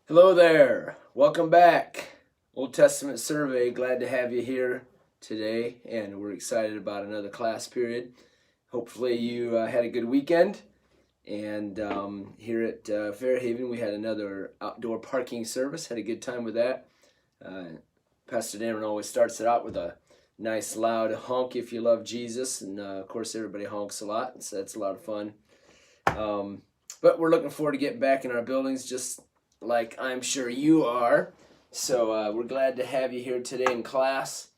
Hello there. Welcome back. Old Testament Survey. Glad to have you here today, and we're excited about another class period. Hopefully, you had a good weekend. And here at Fairhaven, we had another outdoor parking service. Had a good time with that. Pastor Dameron always starts it out with a nice loud honk if you love Jesus, and of course, everybody honks a lot, so that's a lot of fun. But we're looking forward to getting back in our buildings, just like I'm sure you are. So we're glad to have you here today in class.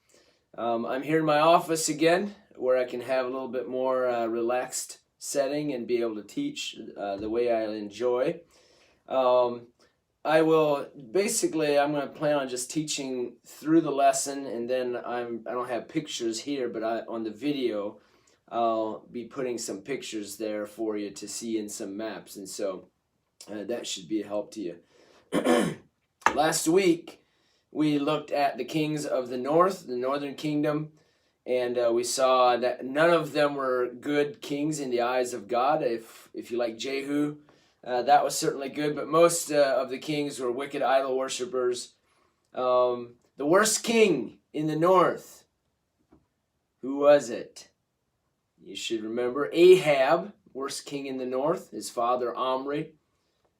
I'm here in my office again, where I can have a little bit more relaxed setting and be able to teach the way I enjoy. I'm going to plan on just teaching through the lesson, and then I don't have pictures here, but on the video, I'll be putting some pictures there for you to see in some maps, and so that should be a help to you. Last week, we looked at the kings of the north, the northern kingdom, and we saw that none of them were good kings in the eyes of God. If you like Jehu, that was certainly good, but most of the kings were wicked idol worshippers. The worst king in the north, who was it? You should remember Ahab, worst king in the north, his father Omri.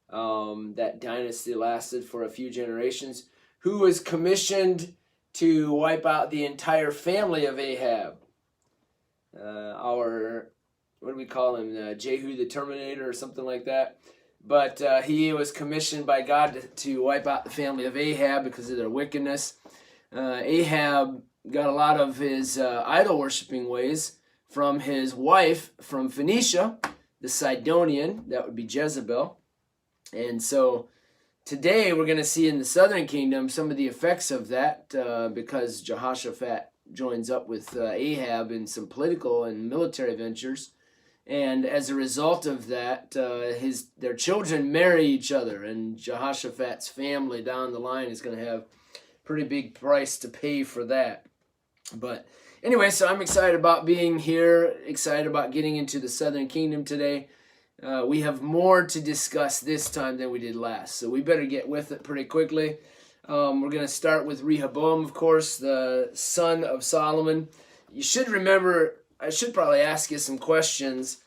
That dynasty lasted for a few generations. Who was commissioned to wipe out the entire family of Ahab? What do we call him? Jehu the Terminator or something like that. But he was commissioned by God to wipe out the family of Ahab because of their wickedness. Ahab got a lot of his idol worshiping ways from his wife from Phoenicia, the Sidonian, that would be Jezebel. And so today we're going to see in the southern kingdom some of the effects of that because Jehoshaphat joins up with Ahab in some political and military ventures. And as a result of that, their children marry each other, and Jehoshaphat's family down the line is going to have a pretty big price to pay for that. But anyway, so I'm excited about being here, excited about getting into the southern kingdom today. We have more to discuss this time than we did last, so we better get with it pretty quickly. We're going to start with Rehoboam, of course, the son of Solomon. You should remember, I should probably ask you some questions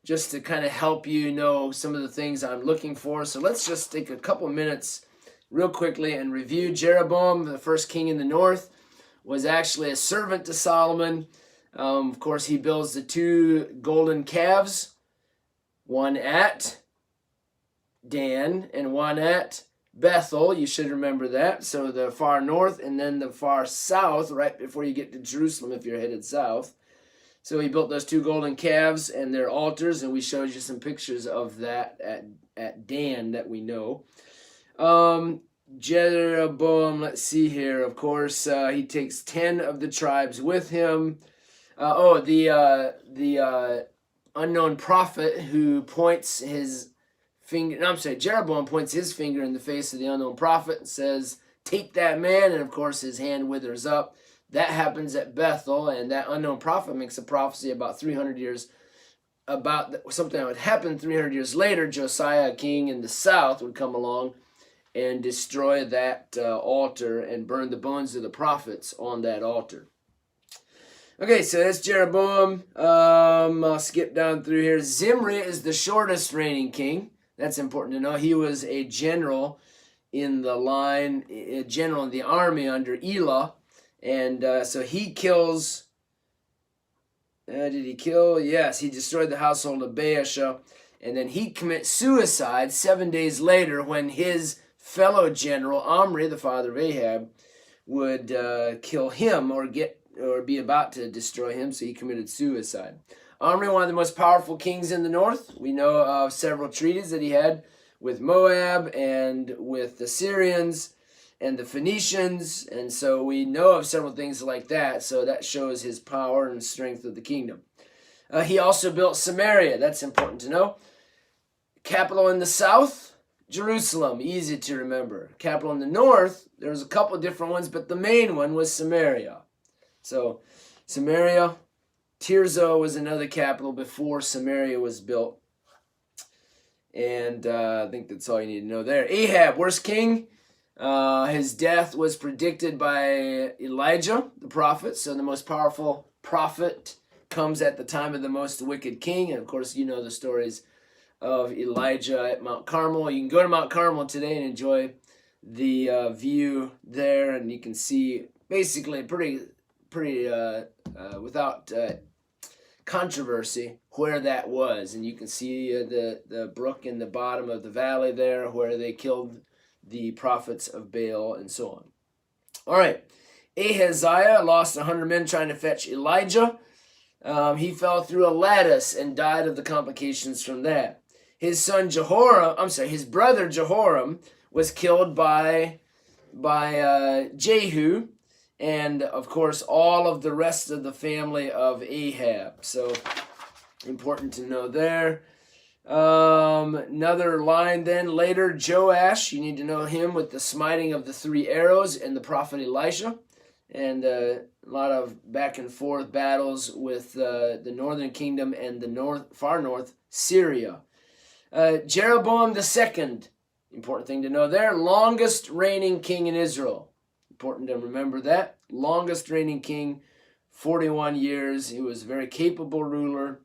just to kind of help you know some of the things I'm looking for. So let's just take a couple minutes real quickly and review. Jeroboam, the first king in the north, was actually a servant to Solomon. Of course, he builds the two golden calves, one at Dan and one at Bethel. You should remember that. So the far north and then the far south, right before you get to Jerusalem if you're headed south. So he built those two golden calves and their altars, and we showed you some pictures of that at Dan that we know. Jeroboam, let's see here. Of course, he takes 10 of the tribes with him. The unknown prophet who points his finger. No, I'm sorry. Jeroboam points his finger in the face of the unknown prophet and says, "Take that man," and of course his hand withers up. That happens at Bethel, and that unknown prophet makes a prophecy about 300 years, about something that would happen 300 years later. Josiah, a king in the south, would come along and destroy that altar and burn the bones of the prophets on that altar. Okay, so that's Jeroboam. I'll skip down through here. Zimri is the shortest reigning king. That's important to know. He was a general in the line, a general in the army under Elah. And so he kills, did he kill? Yes, he destroyed the household of Baasha. And then he commits suicide 7 days later when his fellow general, Omri, the father of Ahab, would kill him or be about to destroy him, so he committed suicide. Omri, one of the most powerful kings in the north. We know of several treaties that he had with Moab and with the Syrians and the Phoenicians, and so we know of several things like that, so that shows his power and strength of the kingdom. He also built Samaria. That's important to know. Capital in the south, Jerusalem, easy to remember. Capital in the north, there was a couple of different ones, but the main one was Samaria. So Samaria, Tirzah was another capital before Samaria was built. And I think that's all you need to know there. Ahab, worst king. His death was predicted by Elijah, the prophet. So the most powerful prophet comes at the time of the most wicked king. And of course, you know the stories of Elijah at Mount Carmel. You can go to Mount Carmel today and enjoy the view there, and you can see basically pretty without controversy where that was. And you can see the brook in the bottom of the valley there where they killed the prophets of Baal and so on. All right, Ahaziah lost 100 men trying to fetch Elijah. He fell through a lattice and died of the complications from that. His son his brother Jehoram was killed by Jehu, and of course all of the rest of the family of Ahab. So important to know there. Another line then later, Joash, you need to know him with the smiting of the 3 arrows and the prophet Elisha, and a lot of back and forth battles with the northern kingdom and the far north Syria. Jeroboam II, important thing to know there, longest reigning king in Israel. Important to remember that. Longest reigning king, 41 years. He was a very capable ruler.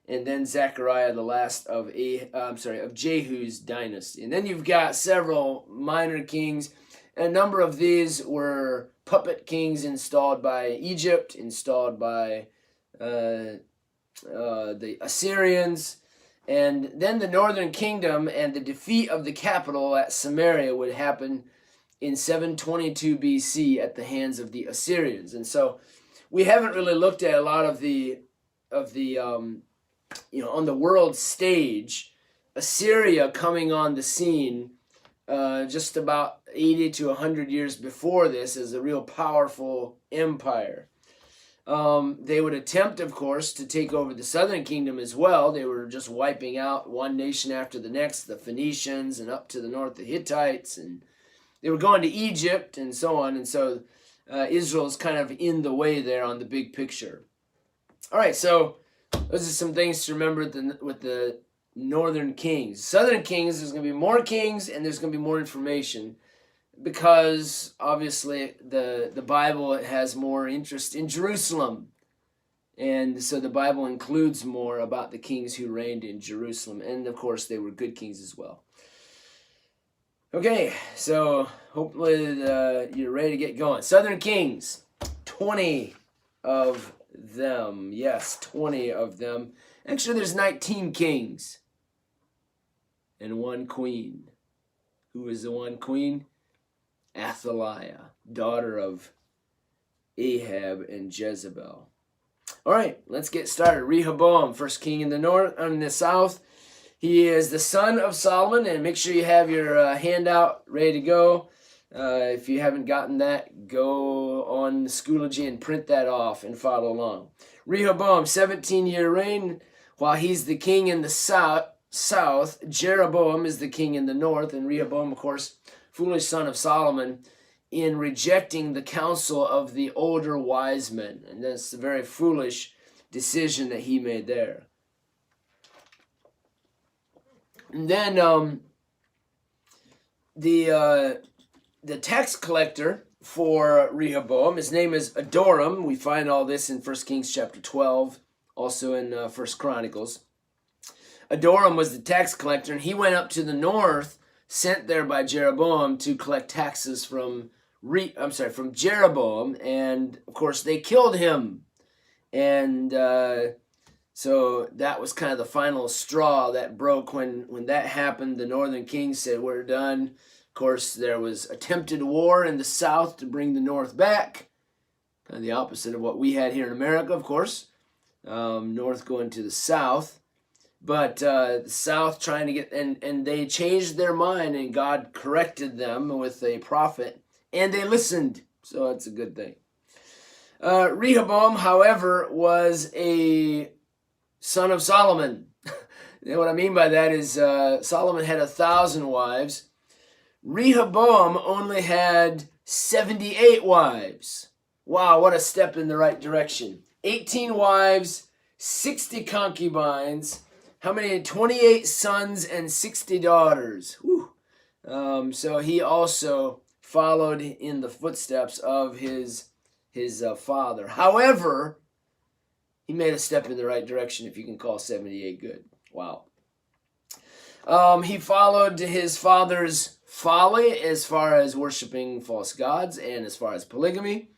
And then Zechariah, the last of Jehu's dynasty. And then you've got several minor kings. And a number of these were puppet kings installed by Egypt, installed by the Assyrians. And then the northern kingdom and the defeat of the capital at Samaria would happen in 722 BC at the hands of the Assyrians. And so we haven't really looked at a lot of the on the world stage, Assyria coming on the scene just about 80 to 100 years before this as a real powerful empire. They would attempt, of course, to take over the southern kingdom as well. They were just wiping out one nation after the next, the Phoenicians, and up to the north, the Hittites, and they were going to Egypt and so on. And so Israel's kind of in the way there on the big picture. All right, so those are some things to remember with the northern kings. Southern kings, there's going to be more kings and there's going to be more information, because obviously the Bible has more interest in Jerusalem. And so the Bible includes more about the kings who reigned in Jerusalem. And of course, they were good kings as well. Okay, so hopefully you're ready to get going. Southern kings, 20 of them. Yes, 20 of them. Actually, there's 19 kings and 1 queen. Who is the 1 queen? Athaliah, daughter of Ahab and Jezebel. All right, let's get started. Rehoboam, first king in the south. He is the son of Solomon, and make sure you have your handout ready to go. If you haven't gotten that, go on Schoology and print that off and follow along. Rehoboam, 17-year reign. While he's the king in the south, Jeroboam is the king in the north, and Rehoboam, of course, foolish son of Solomon, in rejecting the counsel of the older wise men. And that's a very foolish decision that he made there. And then the tax collector for Rehoboam, his name is Adoram. We find all this in 1 Kings chapter 12, also in 1 Chronicles. Adoram was the tax collector, and he went up to the north, sent there by Jeroboam to collect taxes from Jeroboam, and of course they killed him. And so that was kind of the final straw that broke. When that happened, the northern king said, we're done. Of course, there was attempted war in the south to bring the north back. Kind of the opposite of what we had here in America, of course. North going to the south. But the south trying to get, and they changed their mind, and God corrected them with a prophet, and they listened. So that's a good thing. Rehoboam, however, was a son of Solomon. You know what I mean by that is Solomon had 1,000 wives. Rehoboam only had 78 wives. Wow, what a step in the right direction. 18 wives, 60 concubines, how many? 28 sons and 60 daughters. So he also followed in the footsteps of his father. However, he made a step in the right direction, if you can call 78 good. Wow. He followed his father's folly as far as worshiping false gods and as far as polygamy.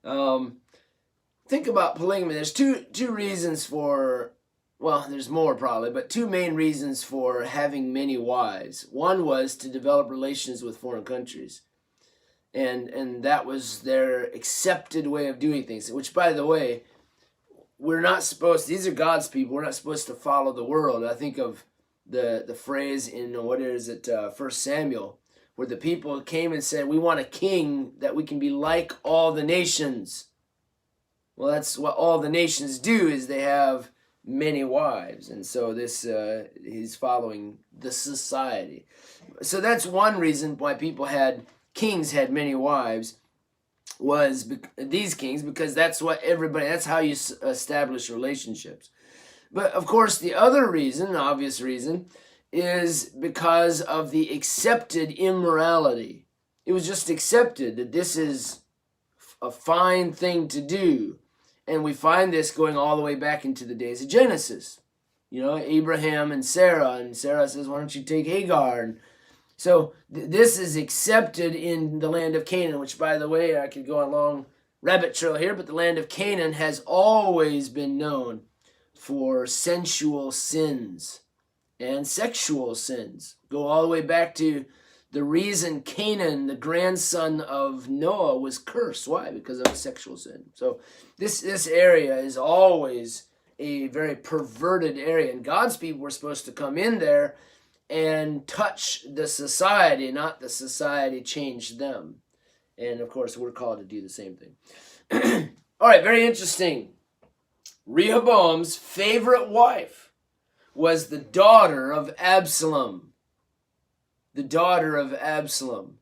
Think about polygamy. There's two reasons for, well, there's more probably, but two main reasons for having many wives. One was to develop relations with foreign countries. And that was their accepted way of doing things, which, by the way, we're not supposed to, these are God's people. We're not supposed to follow the world. I think of the phrase in, what is it, 1 Samuel, where the people came and said, we want a king that we can be like all the nations. Well, that's what all the nations do, is they have many wives. And so this, he's following the society. So that's one reason why kings had many wives, was these kings, because that's how you establish relationships. But of course, the other reason, the obvious reason, is because of the accepted immorality. It was just accepted that this is a fine thing to do. And we find this going all the way back into the days of Genesis. You know, Abraham and Sarah says, why don't you take Hagar? And so this is accepted in the land of Canaan, which, by the way, I could go on a long rabbit trail here, but the land of Canaan has always been known for sensual sins and sexual sins. Go all the way back to the reason Canaan, the grandson of Noah, was cursed. Why? Because of a sexual sin. So this area is always a very perverted area, and God's people were supposed to come in there and touch the society, not the society change them. And of course, we're called to do the same thing. All right, very interesting. Rehoboam's favorite wife was the daughter of Absalom. The daughter of Absalom.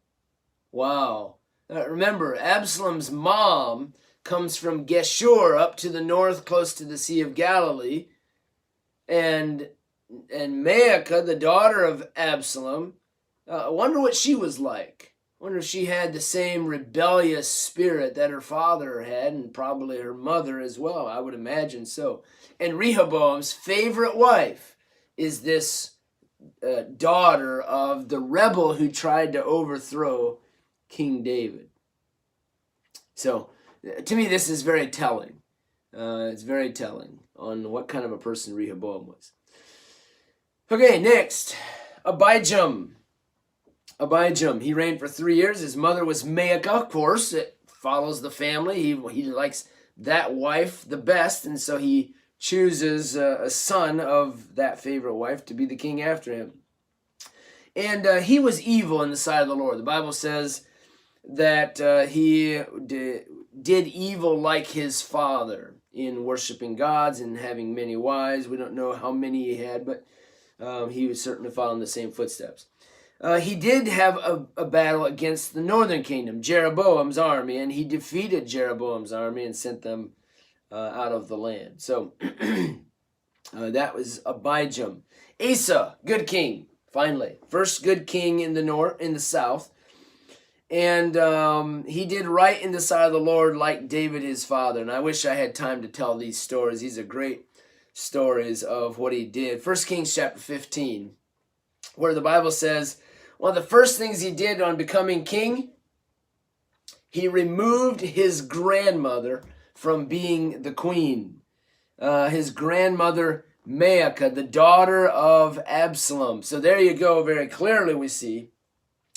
Wow. Remember, Absalom's mom comes from Geshur up to the north, close to the Sea of Galilee. And Maacah, the daughter of Absalom, I wonder what she was like. I wonder if she had the same rebellious spirit that her father had, and probably her mother as well. I would imagine so. And Rehoboam's favorite wife is this daughter of the rebel who tried to overthrow King David. So, to me, this is very telling. It's very telling on what kind of a person Rehoboam was. Okay, next, Abijam. He reigned for 3 years. His mother was Maacah, of course. It follows the family. He likes that wife the best, and so he chooses a son of that favorite wife to be the king after him. And he was evil in the sight of the Lord. The Bible says that he did evil like his father in worshiping gods and having many wives. We don't know how many he had, but he was certainly following the same footsteps. He did have a battle against the northern kingdom, Jeroboam's army, and he defeated Jeroboam's army and sent them out of the land. So that was Abijam. Asa, good king, finally. First good king in the south. And he did right in the sight of the Lord like David his father. And I wish I had time to tell these stories. These are great stories of what he did. 1 Kings chapter 15, where the Bible says, one of the first things he did on becoming king, he removed his grandmother from being the queen. His grandmother, Maacah, the daughter of Absalom. So there you go. Very clearly we see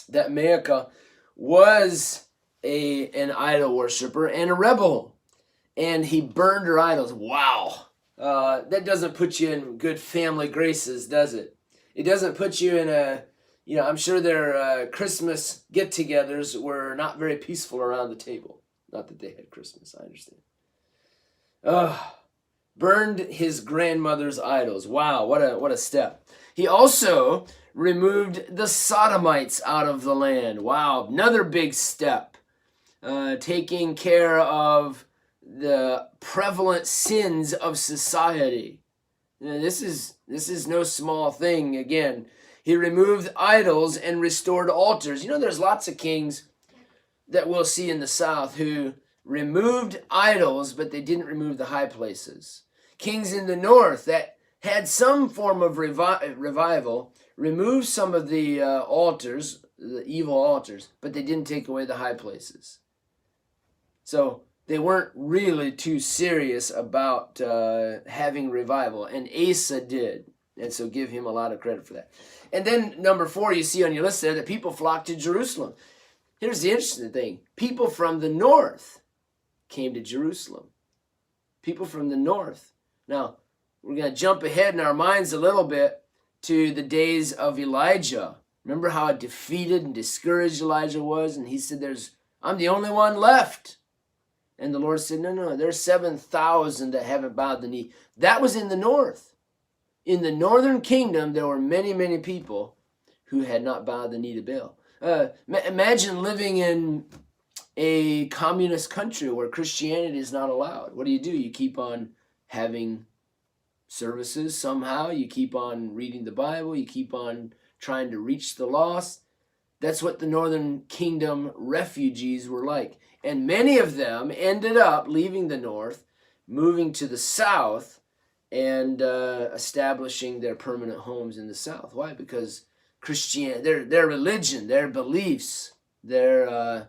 that Maacah was an idol worshiper and a rebel. And he burned her idols. Wow. That doesn't put you in good family graces, does it? It doesn't put you in I'm sure their Christmas get-togethers were not very peaceful around the table. Not that they had Christmas, I understand. Burned his grandmother's idols. Wow, what a step. He also removed the Sodomites out of the land. Wow, another big step. Taking care of the prevalent sins of society. This is no small thing. Again, he removed idols and restored altars. There's lots of kings that we'll see in the south who removed idols, but they didn't remove the high places. Kings in the north that had some form of revival removed some of the altars, the evil altars, but they didn't take away the high places. So they weren't really too serious about having revival, and Asa did, and so give him a lot of credit for that. And then number 4, you see on your list there that people flocked to Jerusalem. Here's the interesting thing. People from the north came to Jerusalem. People from the north. Now, we're going to jump ahead in our minds a little bit to the days of Elijah. Remember how defeated and discouraged Elijah was? And he said, I'm the only one left. And the Lord said, no, there's 7,000 that haven't bowed the knee. That was in the north. In the northern kingdom, there were many, many people who had not bowed the knee to Baal. Imagine living in a communist country where Christianity is not allowed. What do? You keep on having services somehow. You keep on reading the Bible. You keep on trying to reach the lost. That's what the northern kingdom refugees were like. And many of them ended up leaving the north, moving to the south, and establishing their permanent homes in the south. Why? Because Christianity, their religion, their beliefs, their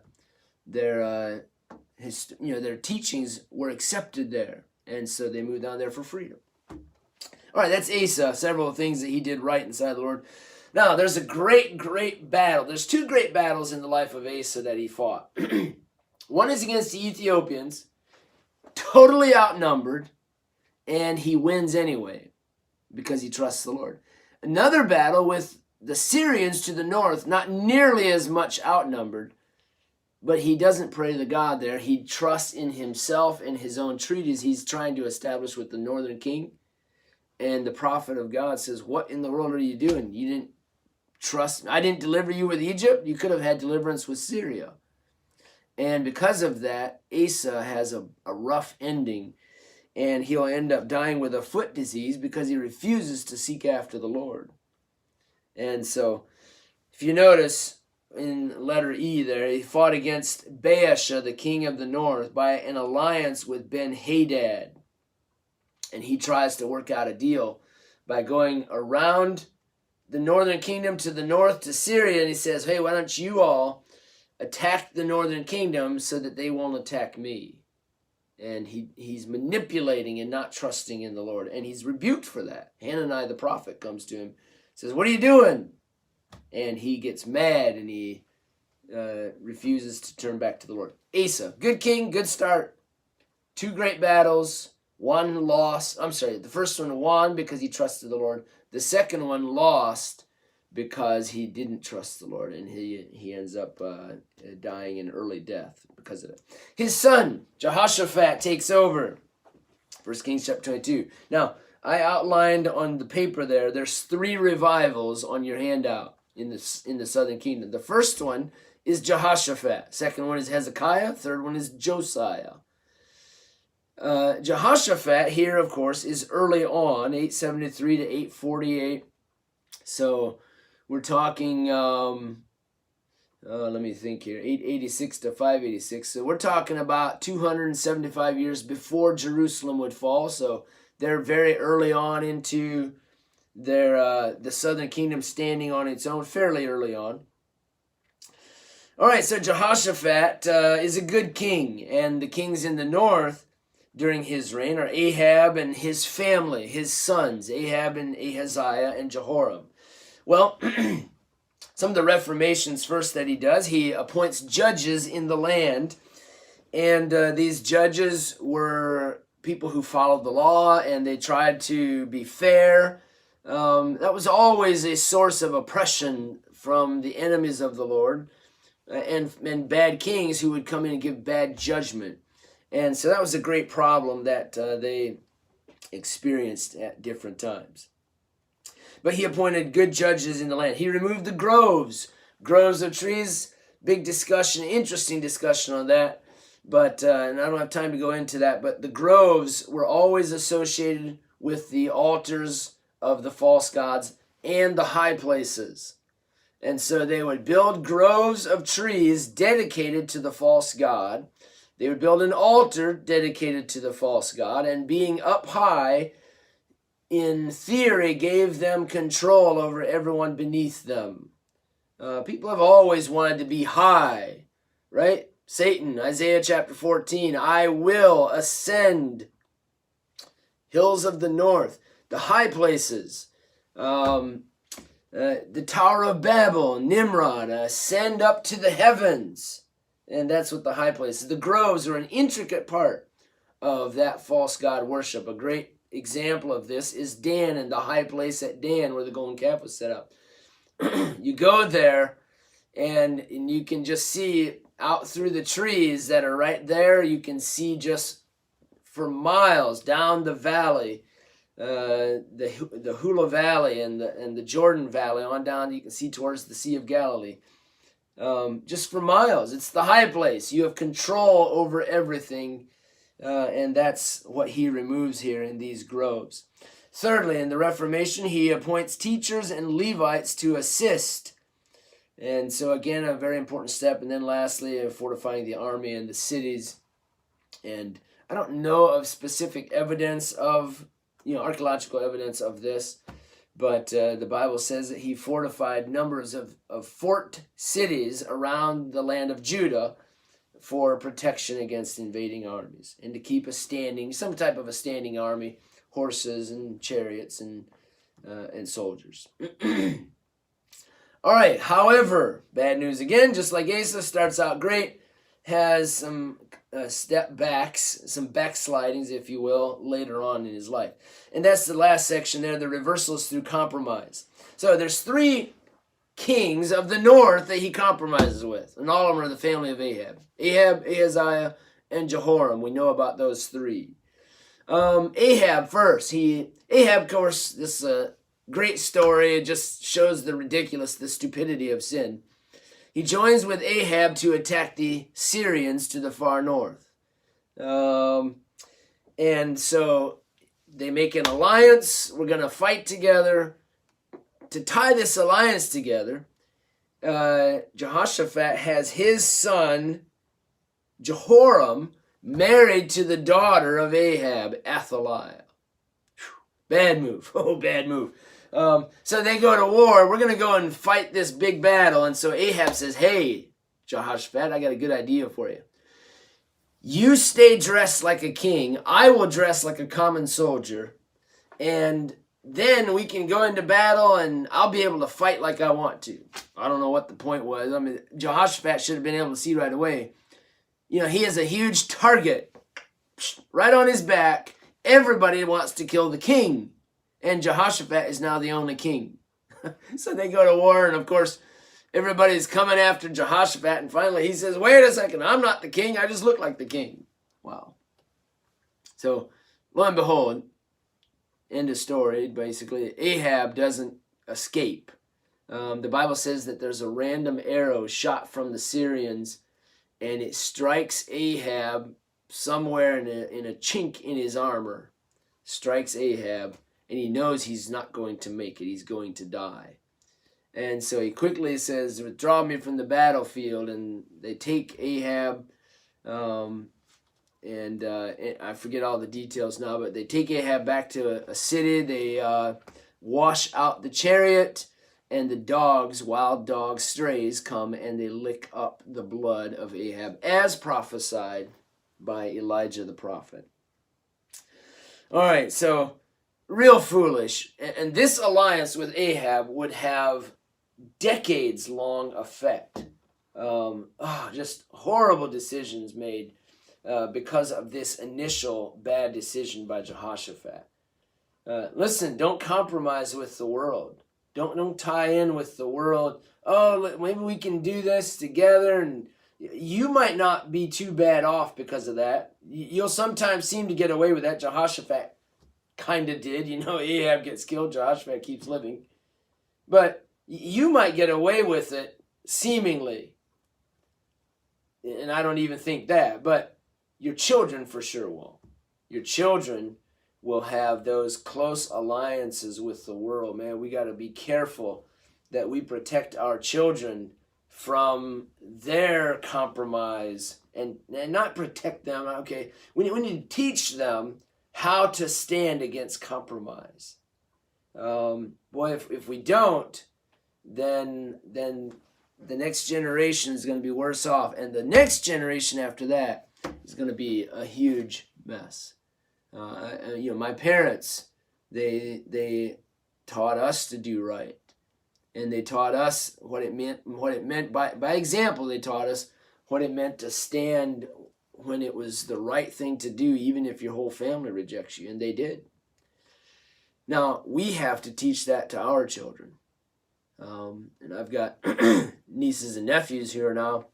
teachings were accepted there, and so they moved down there for freedom. All right, that's Asa. Several things that he did right inside the Lord. Now, there's a great battle. There's 2 great battles in the life of Asa that he fought. One is against the Ethiopians, totally outnumbered, and he wins anyway because he trusts the Lord. Another battle with the Syrians to the north, not nearly as much outnumbered, but he doesn't pray to God there. He trusts in himself and his own treaties he's trying to establish with the northern king. And the prophet of God says, what in the world are you doing? You didn't trust me. I didn't deliver you with Egypt. You could have had deliverance with Syria. And because of that, Asa has a rough ending. And he'll end up dying with a foot disease because he refuses to seek after the Lord. And so, if you notice in letter E there, he fought against Baasha, the king of the north, by an alliance with Ben-Hadad. And he tries to work out a deal by going around the northern kingdom to the north to Syria. And he says, hey, why don't you all attack the northern kingdom so that they won't attack me? And he's manipulating and not trusting in the Lord. And he's rebuked for that. Hananiah the prophet comes to him, says, what are you doing? And he gets mad and he refuses to turn back to the Lord. Asa, good king, good start. 2 great battles. 1 loss. The first one won because he trusted the Lord. The second one lost because he didn't trust the Lord, and he ends up dying an early death because of it. His son, Jehoshaphat, takes over. 1 Kings chapter 22. Now, I outlined on the paper there's 3 revivals on your handout in the southern kingdom. The first one is Jehoshaphat. Second one is Hezekiah. Third one is Josiah. Jehoshaphat here, of course, is early on, 873 to 848. So we're talking, let me think here, 886 to 586. So we're talking about 275 years before Jerusalem would fall. So they're very early on into their the southern kingdom standing on its own, fairly early on. All right, so Jehoshaphat is a good king, and the kings in the north during his reign are Ahab and his family, his sons, Ahab and Ahaziah and Jehoram. Well, some of the reformations first that he does, he appoints judges in the land, and these judges were people who followed the law, and they tried to be fair. That was always a source of oppression from the enemies of the Lord, and bad kings who would come in and give bad judgment. And so that was a great problem that they experienced at different times. But he appointed good judges in the land. He removed the groves of trees. Big discussion, interesting discussion on that. But and I don't have time to go into that. But the groves were always associated with the altars of the false gods and the high places. And so they would build groves of trees dedicated to the false god. They would build an altar dedicated to the false god, and being up high, in theory, gave them control over everyone beneath them. People have always wanted to be high, right? Satan, Isaiah chapter 14, I will ascend hills of the north, the high places, the Tower of Babel, Nimrod, ascend up to the heavens. And that's what the high places. The groves are an intricate part of that false god worship. A great example of this is Dan and the high place at Dan where the golden calf was set up. You go there and you can just see out through the trees that are right there. You can see just for miles down the valley, the Hula Valley and the Jordan Valley on down. You can see towards the Sea of Galilee. Just for miles. It's the high place. You have control over everything, and that's what he removes here in these groves. Thirdly, in the Reformation, he appoints teachers and Levites to assist. And so again, a very important step. And then lastly, fortifying the army and the cities. And I don't know of specific evidence of, archaeological evidence of this, but the Bible says that he fortified numbers of fort cities around the land of Judah for protection against invading armies and to keep some type of a standing army, horses and chariots and soldiers. All right, however, bad news again, just like Asa, starts out great, has some step backs, some backslidings, if you will, later on in his life. And that's the last section there, the reversals through compromise. So there's 3 kings of the north that he compromises with, and all of them are the family of Ahab. Ahab, Ahaziah, and Jehoram. We know about those 3. Ahab first. Ahab, of course, this great story. It just shows the stupidity of sin. He joins with Ahab to attack the Syrians to the far north. And so they make an alliance. We're going to fight together. To tie this alliance together, Jehoshaphat has his son, Jehoram, married to the daughter of Ahab, Athaliah. Bad move. Oh, bad move. So they go to war. We're going to go and fight this big battle. And so Ahab says, hey, Jehoshaphat, I got a good idea for you. You stay dressed like a king. I will dress like a common soldier. And then we can go into battle and I'll be able to fight like I want to. I don't know what the point was. I mean, Jehoshaphat should have been able to see right away. He has a huge target right on his back. Everybody wants to kill the king. And Jehoshaphat is now the only king. So they go to war, and of course, everybody's coming after Jehoshaphat, and finally he says, wait a second, I'm not the king, I just look like the king. Wow. So, lo and behold, end of story, basically, Ahab doesn't escape. The Bible says that there's a random arrow shot from the Syrians, and it strikes Ahab somewhere in a chink in his armor. Strikes Ahab. And he knows he's not going to make it. He's going to die. And so he quickly says, withdraw me from the battlefield. And they take Ahab, and I forget all the details now, but they take Ahab back to a city. They wash out the chariot, and the dogs, wild dogs, strays, come and they lick up the blood of Ahab, as prophesied by Elijah the prophet. All right, so real foolish. And this alliance with Ahab would have decades-long effect. Just horrible decisions made because of this initial bad decision by Jehoshaphat. Listen, don't compromise with the world. Don't tie in with the world. Oh, maybe we can do this together. And you might not be too bad off because of that. You'll sometimes seem to get away with that. Jehoshaphat kind of did. Ahab gets killed, Jehoshaphat keeps living. But you might get away with it, seemingly. And I don't even think that. But your children for sure won't. Your children will have those close alliances with the world. Man, we got to be careful that we protect our children from their compromise, and not protect them. Okay, we need to teach them how to stand against compromise. Boy, if we don't, then the next generation is going to be worse off, and the next generation after that is going to be a huge mess. My parents, they taught us to do right, and they taught us what it meant by example. They taught us what it meant to stand when it was the right thing to do, even if your whole family rejects you, and they did. Now we have to teach that to our children, and I've got nieces and nephews who are now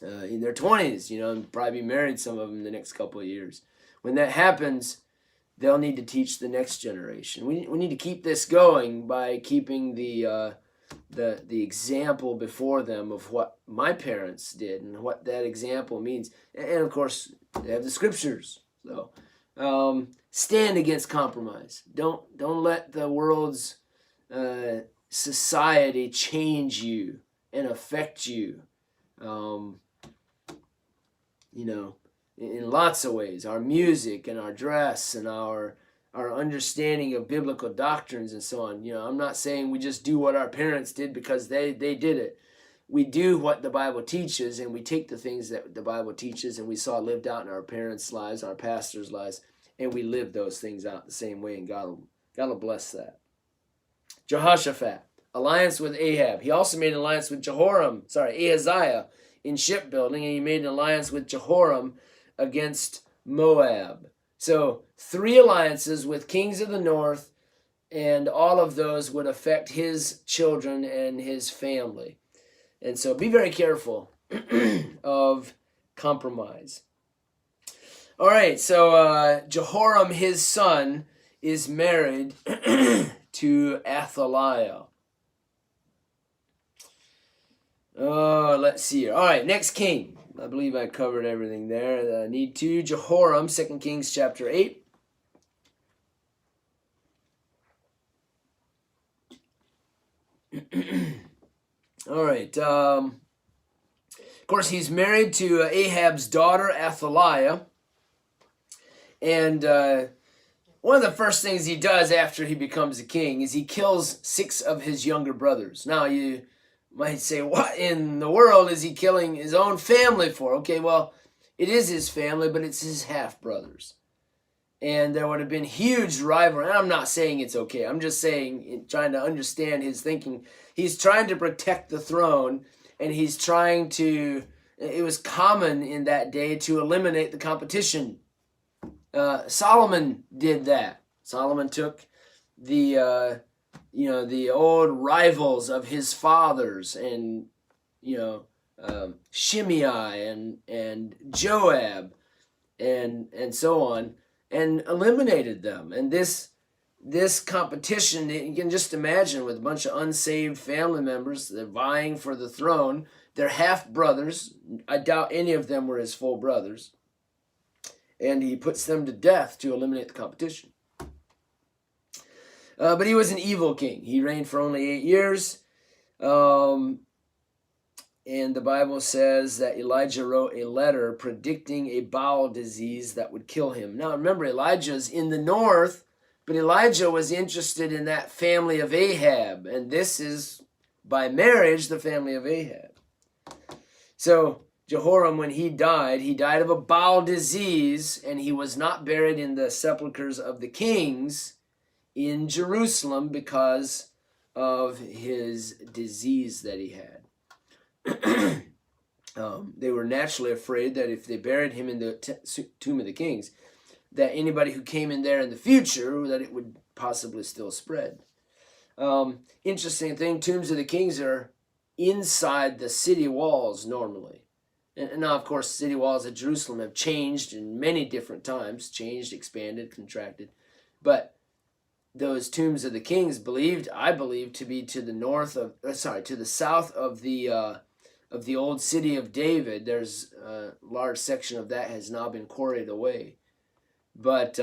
in their 20s, and probably be married, some of them, in the next couple of years. When that happens, they'll need to teach the next generation. We need to keep this going by keeping the example before them of what my parents did and what that example means. And of course, they have the scriptures. So stand against compromise. Don't let the world's society change you and affect you. In lots of ways, our music and our dress and our understanding of biblical doctrines and so on. I'm not saying we just do what our parents did because they did it. We do what the Bible teaches, and we take the things that the Bible teaches and we saw lived out in our parents' lives, our pastors' lives, and we live those things out the same way, and God will bless that. Jehoshaphat, alliance with Ahab. He also made an alliance with Ahaziah in shipbuilding, and he made an alliance with Jehoram against Moab. So 3 alliances with kings of the north, and all of those would affect his children and his family. And so be very careful of compromise. All right, so Jehoram, his son, is married to Athaliah. Let's see here. All right, next king. I believe I covered everything there. Need to. Jehoram, 2 Kings chapter 8. All right. Of course, he's married to Ahab's daughter, Athaliah. And one of the first things he does after he becomes a king is he kills 6 of his younger brothers. Now, you might say, what in the world is he killing his own family for? Okay, well, it is his family, but it's his half-brothers. And there would have been huge rivalry. And I'm not saying it's okay. I'm just saying, trying to understand his thinking. He's trying to protect the throne, and he's trying to, it was common in that day to eliminate the competition. Solomon did that. Solomon took the old rivals of his fathers, and Shimei and Joab and so on, and eliminated them. And this competition, you can just imagine, with a bunch of unsaved family members, they're vying for the throne. They're half brothers. I doubt any of them were his full brothers. And he puts them to death to eliminate the competition. But he was an evil king. He reigned for only 8 years. And the Bible says that Elijah wrote a letter predicting a bowel disease that would kill him. Now remember, Elijah's in the north, but Elijah was interested in that family of Ahab. And this is, by marriage, the family of Ahab. So Jehoram, when he died of a bowel disease, and he was not buried in the sepulchres of the kings in Jerusalem because of his disease that he had. They were naturally afraid that if they buried him in the tomb of the kings, that anybody who came in there in the future, that it would possibly still spread. Interesting thing, tombs of the kings are inside the city walls normally. And now, of course, city walls of Jerusalem have changed in many different times, changed, expanded, contracted. But those tombs of the kings I believe to be to the south of the old city of David. There's a large section of that has now been quarried away. But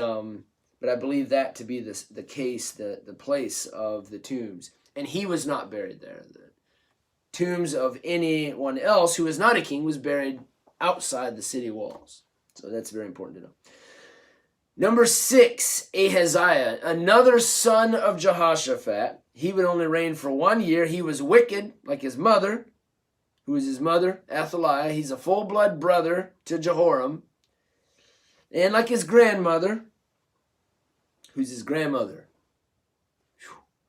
but I believe that to be the case, the place of the tombs. And he was not buried there. The tombs of anyone else who was not a king was buried outside the city walls. So that's very important to know. Number 6, Ahaziah, another son of Jehoshaphat. He would only reign for 1 year. He was wicked, like his mother. Who is his mother? Athaliah. He's a full-blood brother to Jehoram. And like his grandmother, who's his grandmother?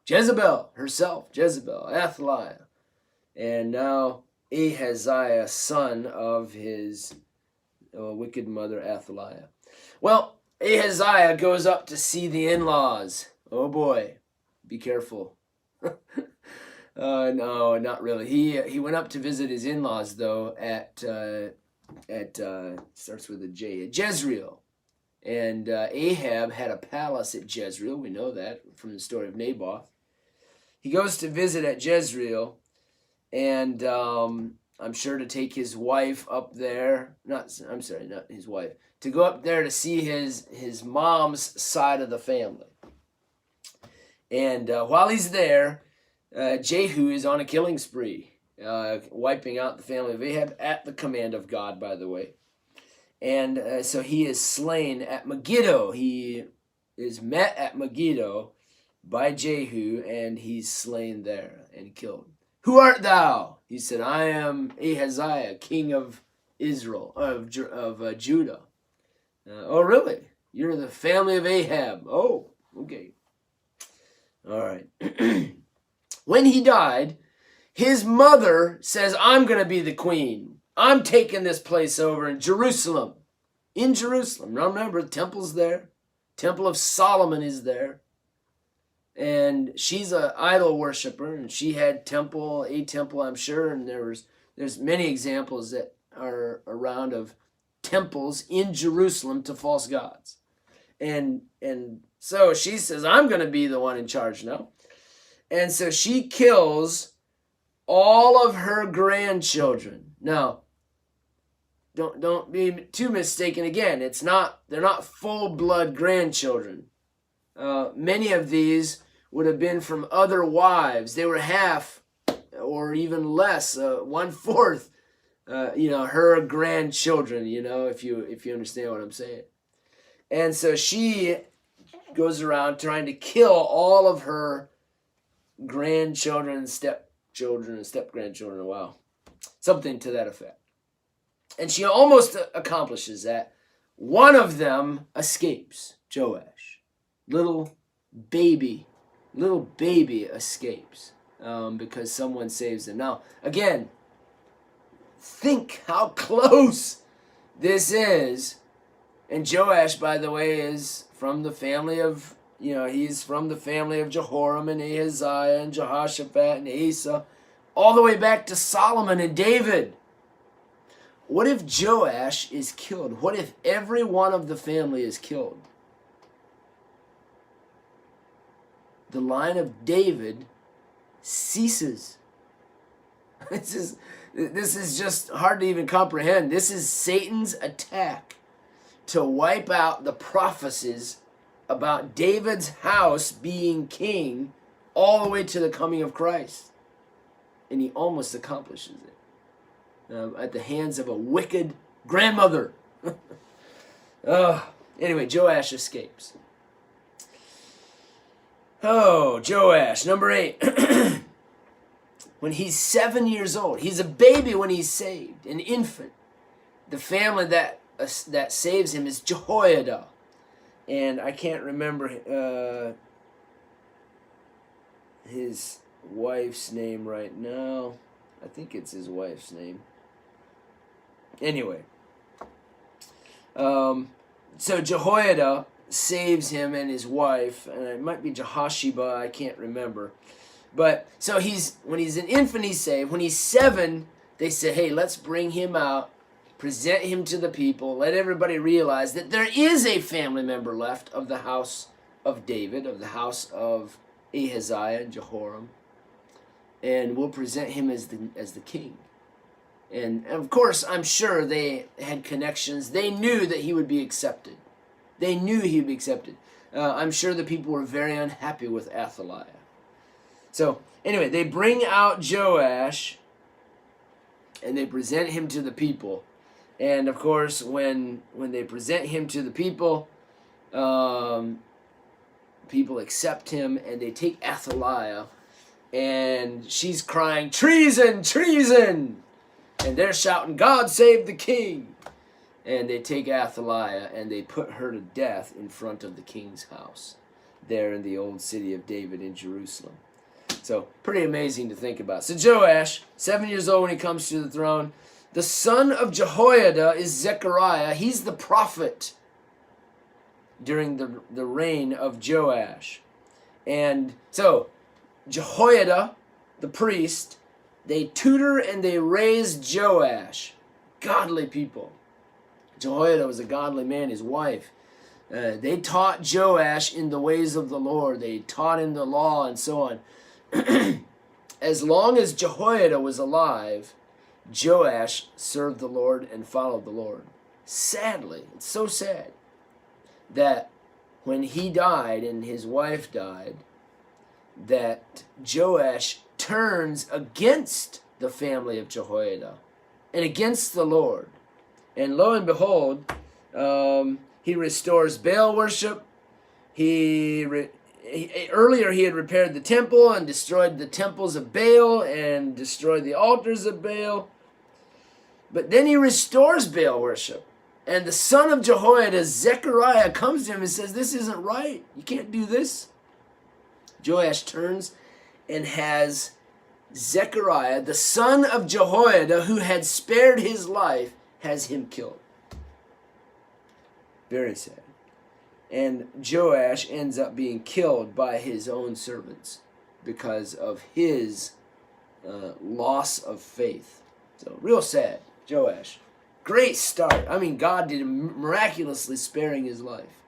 Jezebel herself, Jezebel, Athaliah. And now Ahaziah, son of his wicked mother, Athaliah. Well, Ahaziah goes up to see the in-laws. Oh boy, be careful. No, not really. He went up to visit his in-laws though at starts with a J, at Jezreel. And Ahab had a palace at Jezreel. We know that from the story of Naboth. He goes to visit at Jezreel, and I'm sure to take his wife up there. Not his wife. To go up there to see his mom's side of the family. And while he's there, Jehu is on a killing spree, wiping out the family of Ahab at the command of God, by the way. And so he is slain at Megiddo. He is met at Megiddo by Jehu, and he's slain there and killed. Who art thou? He said, I am Ahaziah, king of Israel, of Judah. Oh, really? You're the family of Ahab. Oh, okay. All right. When he died, his mother says, I'm going to be the queen. I'm taking this place over in Jerusalem. In Jerusalem. Now remember, the temple's there. Temple of Solomon is there. And she's an idol worshiper, and she had a temple, I'm sure, and there's many examples that are around of temples in Jerusalem to false gods. And so she says, I'm going to be the one in charge now. And so she kills all of her grandchildren. Now, don't be too mistaken again. They're not full-blood grandchildren. Many of these would have been from other wives. They were half or even less, 1/4, her grandchildren, if you understand what I'm saying. And so she goes around trying to kill all of her grandchildren, stepchildren, and step-grandchildren. Wow. Something to that effect. And she almost accomplishes that. One of them escapes, Joash. Little baby escapes because someone saves him. Now, again, think how close this is. And Joash, by the way, is from the family of, he's from the family of Jehoram and Ahaziah and Jehoshaphat and Asa, all the way back to Solomon and David. What if Joash is killed? What if every one of the family is killed? The line of David ceases. This is just hard to even comprehend. This is Satan's attack to wipe out the prophecies about David's house being king all the way to the coming of Christ. And he almost accomplishes it at the hands of a wicked grandmother. Anyway, Joash escapes. Oh, Joash, number 8. When he's 7 years old, he's a baby when he's saved, an infant. The family that saves him is Jehoiada. And I can't remember his wife's name right now. I think it's his wife's name. Anyway. So Jehoiada saves him and his wife, and it might be Jehosheba, I can't remember. But so when he's an infant, he's saved. When he's 7, they say, hey, let's bring him out, present him to the people, let everybody realize that there is a family member left of the house of David, of the house of Ahaziah and Jehoram, and we'll present him as the king. And of course, I'm sure they had connections. They knew that he would be accepted. They knew he would be accepted. I'm sure the people were very unhappy with Athaliah. So, anyway, they bring out Joash, and they present him to the people. And, of course, when they present him to the people, people accept him, and they take Athaliah, and she's crying, "Treason! Treason!" And they're shouting, "God save the king!" And they take Athaliah, and they put her to death in front of the king's house, there in the old city of David in Jerusalem. So, pretty amazing to think about. So Joash, 7 years old when he comes to the throne. The son of Jehoiada is Zechariah. He's the prophet during the reign of Joash. And so, Jehoiada, the priest, they tutor and they raise Joash. Godly people. Jehoiada was a godly man, his wife. They taught Joash in the ways of the Lord. They taught him the law and so on. As long as Jehoiada was alive, Joash served the Lord and followed the Lord. Sadly, it's so sad that when he died and his wife died, that Joash turns against the family of Jehoiada and against the Lord. And lo and behold, he restores Baal worship. Earlier he had repaired the temple and destroyed the temples of Baal and destroyed the altars of Baal. But then he restores Baal worship. And the son of Jehoiada, Zechariah, comes to him and says, "This isn't right. You can't do this." Joash turns and has Zechariah, the son of Jehoiada, who had spared his life, has him killed. Very sad. And Joash ends up being killed by his own servants because of his loss of faith. So, real sad. Joash. Great start. I mean, God did miraculously sparing his life.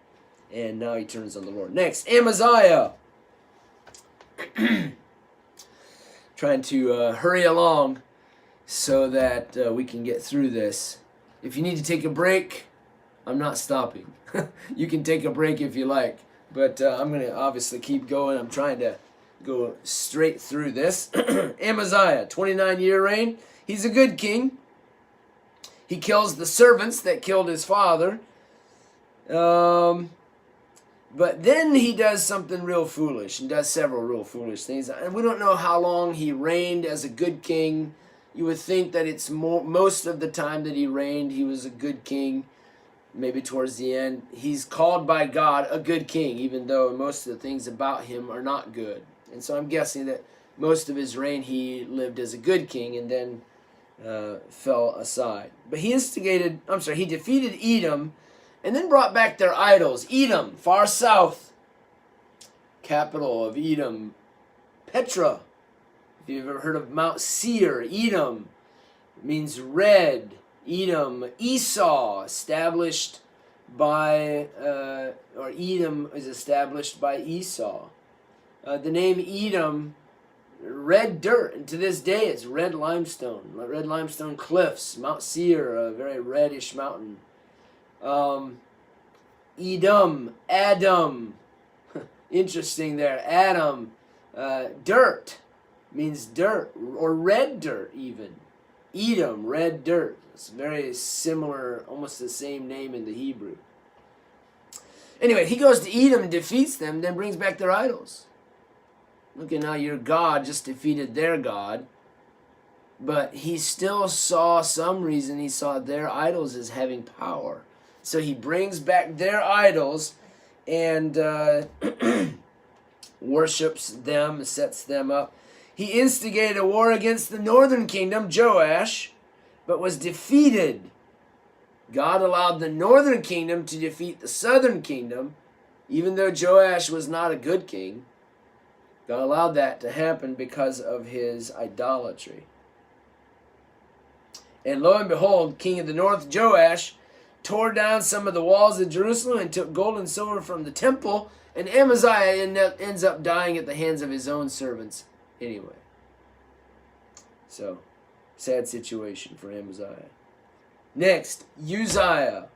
And now he turns on the Lord. Next, Amaziah. Trying to hurry along so that we can get through this. If you need to take a break, I'm not stopping. You can take a break if you like. But I'm going to obviously keep going. I'm trying to go straight through this. Amaziah, 29-year reign. He's a good king. He kills the servants that killed his father. But then he does something real foolish. He does several real foolish things. And we don't know how long he reigned as a good king. You would think that it's most of the time that he reigned, he was a good king. Maybe towards the end. He's called by God a good king, even though most of the things about him are not good. And so I'm guessing that most of his reign he lived as a good king and then fell aside. But he defeated Edom and then brought back their idols. Edom, far south. Capital of Edom, Petra. If you've ever heard of Mount Seir, Edom means red. Edom, Esau, established by, or Edom is established by Esau. The name Edom, red dirt, and to this day it's red limestone cliffs. Mount Seir, a very reddish mountain. Edom, Adam, interesting there. Adam, dirt, means dirt, or red dirt even. Edom, red dirt. It's very similar, almost the same name in the Hebrew. Anyway, he goes to Edom and defeats them, then brings back their idols. Look at now, your God just defeated their God, but he still saw he saw their idols as having power. So he brings back their idols and worships them, sets them up. He instigated a war against the northern kingdom, Joash, but was defeated. God allowed the northern kingdom to defeat the southern kingdom, even though Joash was not a good king. God allowed that to happen because of his idolatry. And lo and behold, king of the north, Joash, tore down some of the walls of Jerusalem and took gold and silver from the temple, and Amaziah ends up dying at the hands of his own servants anyway. So, sad situation for Amaziah. Next, Uzziah,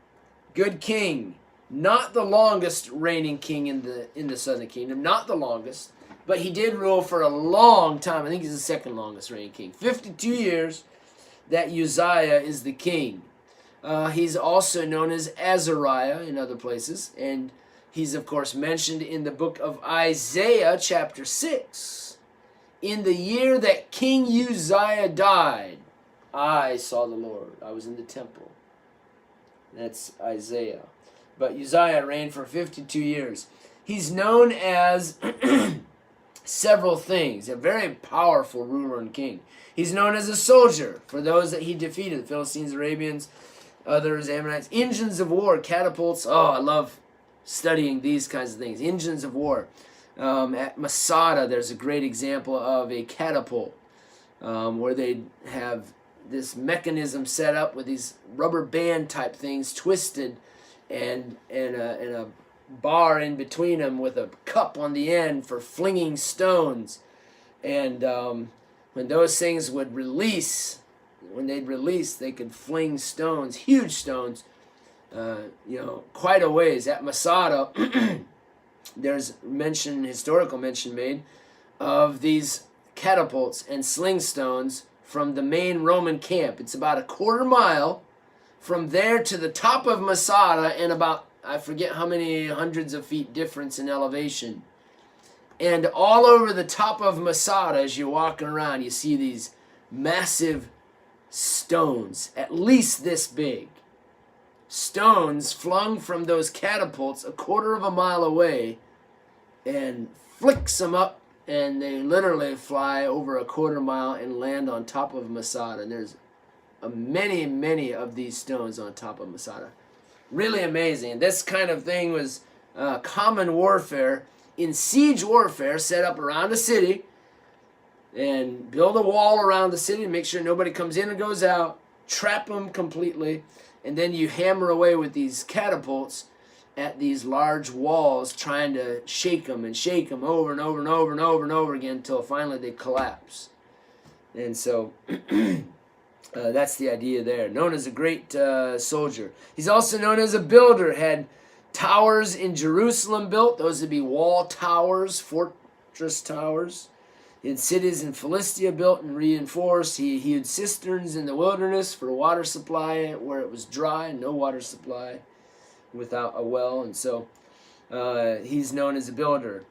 good king. Not the longest reigning king in the southern kingdom, not the longest, but he did rule for a long time. I think he's the second longest reigning king. 52 years that Uzziah is the king. He's also known as Azariah in other places, and he's of course mentioned in the book of Isaiah chapter 6. In the year that King Uzziah died, I saw the Lord. I was in the temple. That's Isaiah. But Uzziah reigned for 52 years. He's known as several things. A very powerful ruler and king. He's known as a soldier for those that he defeated. The Philistines, Arabians, others, Ammonites. Engines of war, catapults. Oh, I love studying these kinds of things. Engines of war. At Masada, there's a great example of a catapult where they have this mechanism set up with these rubber band type things twisted and a bar in between them with a cup on the end for flinging stones. And when those things would release, they could fling stones, huge stones, quite a ways. At Masada, there's historical mention made of these catapults and sling stones from the main Roman camp. It's about a quarter mile from there to the top of Masada, and about, I forget how many hundreds of feet difference in elevation. And all over the top of Masada, as you're walking around, you see these massive stones, at least this big. Stones flung from those catapults a quarter of a mile away, and flicks them up, and they literally fly over a quarter mile and land on top of Masada. And there's many, many of these stones on top of Masada. Really amazing. This kind of thing was common warfare, in siege warfare, set up around a city, and build a wall around the city and make sure nobody comes in and goes out, trap them completely, and then you hammer away with these catapults at these large walls, trying to shake them over and over and over and over and over again until finally they collapse. And so that's the idea there. Known as a great soldier. He's also known as a builder. Had towers in Jerusalem built. Those would be wall towers, fortress towers. He had cities in Philistia built and reinforced. He had cisterns in the wilderness for water supply where it was dry, no water supply without a well. And so he's known as a builder.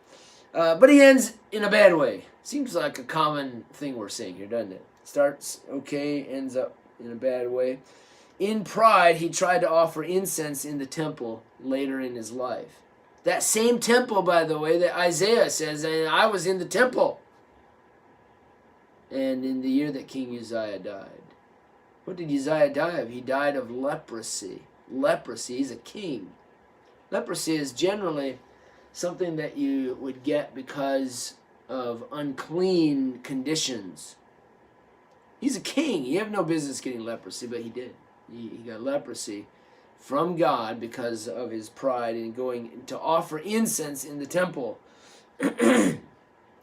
But he ends in a bad way. Seems like a common thing we're seeing here, doesn't it? Starts okay, ends up in a bad way. In pride, he tried to offer incense in the temple later in his life. That same temple, by the way, that Isaiah says, and I was in the temple. And in the year that King Uzziah died. What did Uzziah die of? He died of leprosy. Leprosy, he's a king. Leprosy is generally something that you would get because of unclean conditions. He's a king. You have no business getting leprosy, but he did. He got leprosy from God because of his pride in going to offer incense in the temple.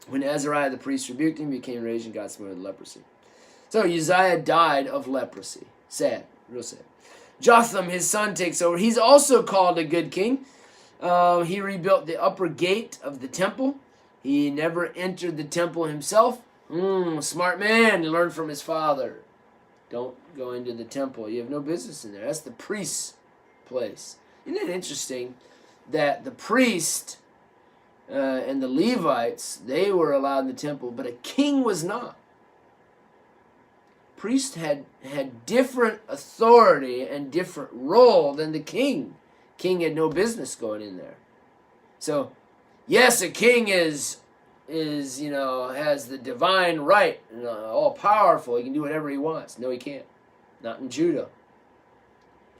When Azariah the priest rebuked him, he became enraged and got smeared with leprosy. So Uzziah died of leprosy. Sad, real sad. Jotham, his son, takes over. He's also called a good king. He rebuilt the upper gate of the temple. He never entered the temple himself. Smart man. He learned from his father. Don't go into the temple. You have no business in there. That's the priest's place. Isn't it interesting that the priest and the Levites, they were allowed in the temple, but a king was not. Priest had different authority and different role than the king. King had no business going in there. So, yes, a king is has the divine right, all powerful. He can do whatever he wants. No, he can't. Not in Judah.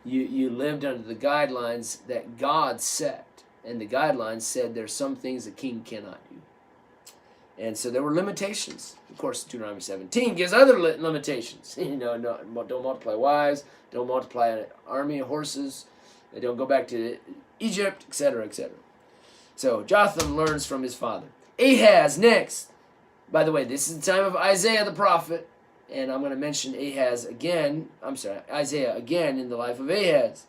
You lived under the guidelines that God set. And the guidelines said there's some things a king cannot do. And so there were limitations. Of course, Deuteronomy 17 gives other limitations. Don't multiply wives, don't multiply an army of horses, don't go back to Egypt, etc., etc. So Jotham learns from his father. Ahaz next. By the way, this is the time of Isaiah the prophet, and I'm going to mention Isaiah again in the life of Ahaz.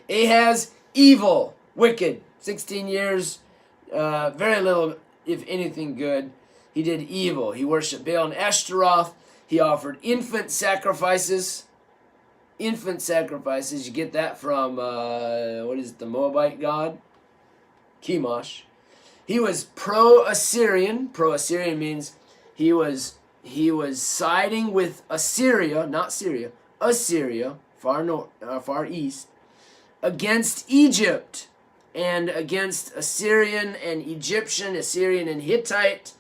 Ahaz evil, wicked. 16 years, very little, if anything, good. He did evil. He worshipped Baal and Ashtaroth. He offered infant sacrifices. Infant sacrifices. You get that from, what is it, the Moabite god? Chemosh. He was pro-Assyrian. Pro-Assyrian means he was siding with Assyria, not Syria, Assyria, far east, against Egypt and against Assyrian and Egyptian, Assyrian and Hittite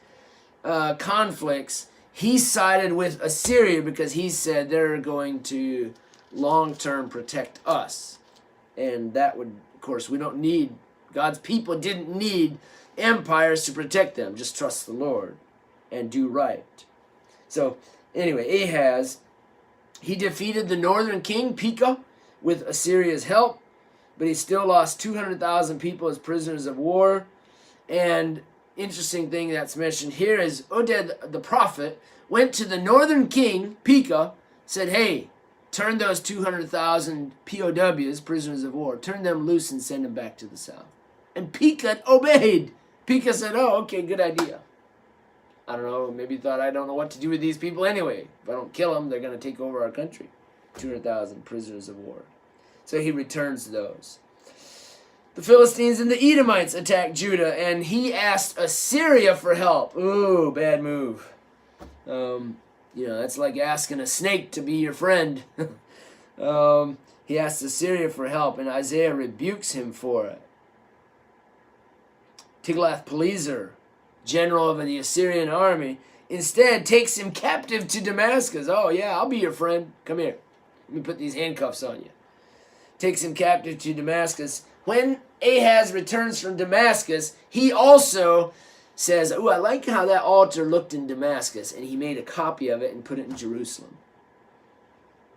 conflicts. He sided with Assyria because he said they're going to long-term protect us. And that would, of course, we don't need, God's people didn't need empires to protect them. Just trust the Lord and do right. So, anyway, Ahaz, he defeated the northern king, Pekah, with Assyria's help, but he still lost 200,000 people as prisoners of war. And interesting thing that's mentioned here is Oded the prophet went to the northern king, Pekah, said, hey, turn those 200,000 POWs, prisoners of war, turn them loose and send them back to the south. And Pekah obeyed. Pekah said, oh, okay, good idea. I don't know, maybe he thought, I don't know what to do with these people anyway. If I don't kill them, they're going to take over our country. 200,000 prisoners of war. So he returns those. The Philistines and the Edomites attacked Judah, and he asked Assyria for help. Ooh, bad move. That's like asking a snake to be your friend. He asked Assyria for help, and Isaiah rebukes him for it. Tiglath-Pileser, general of the Assyrian army, instead takes him captive to Damascus. Oh, yeah, I'll be your friend. Come here. Let me put these handcuffs on you. Takes him captive to Damascus. When Ahaz returns from Damascus, he also says, oh, I like how that altar looked in Damascus. And he made a copy of it and put it in Jerusalem.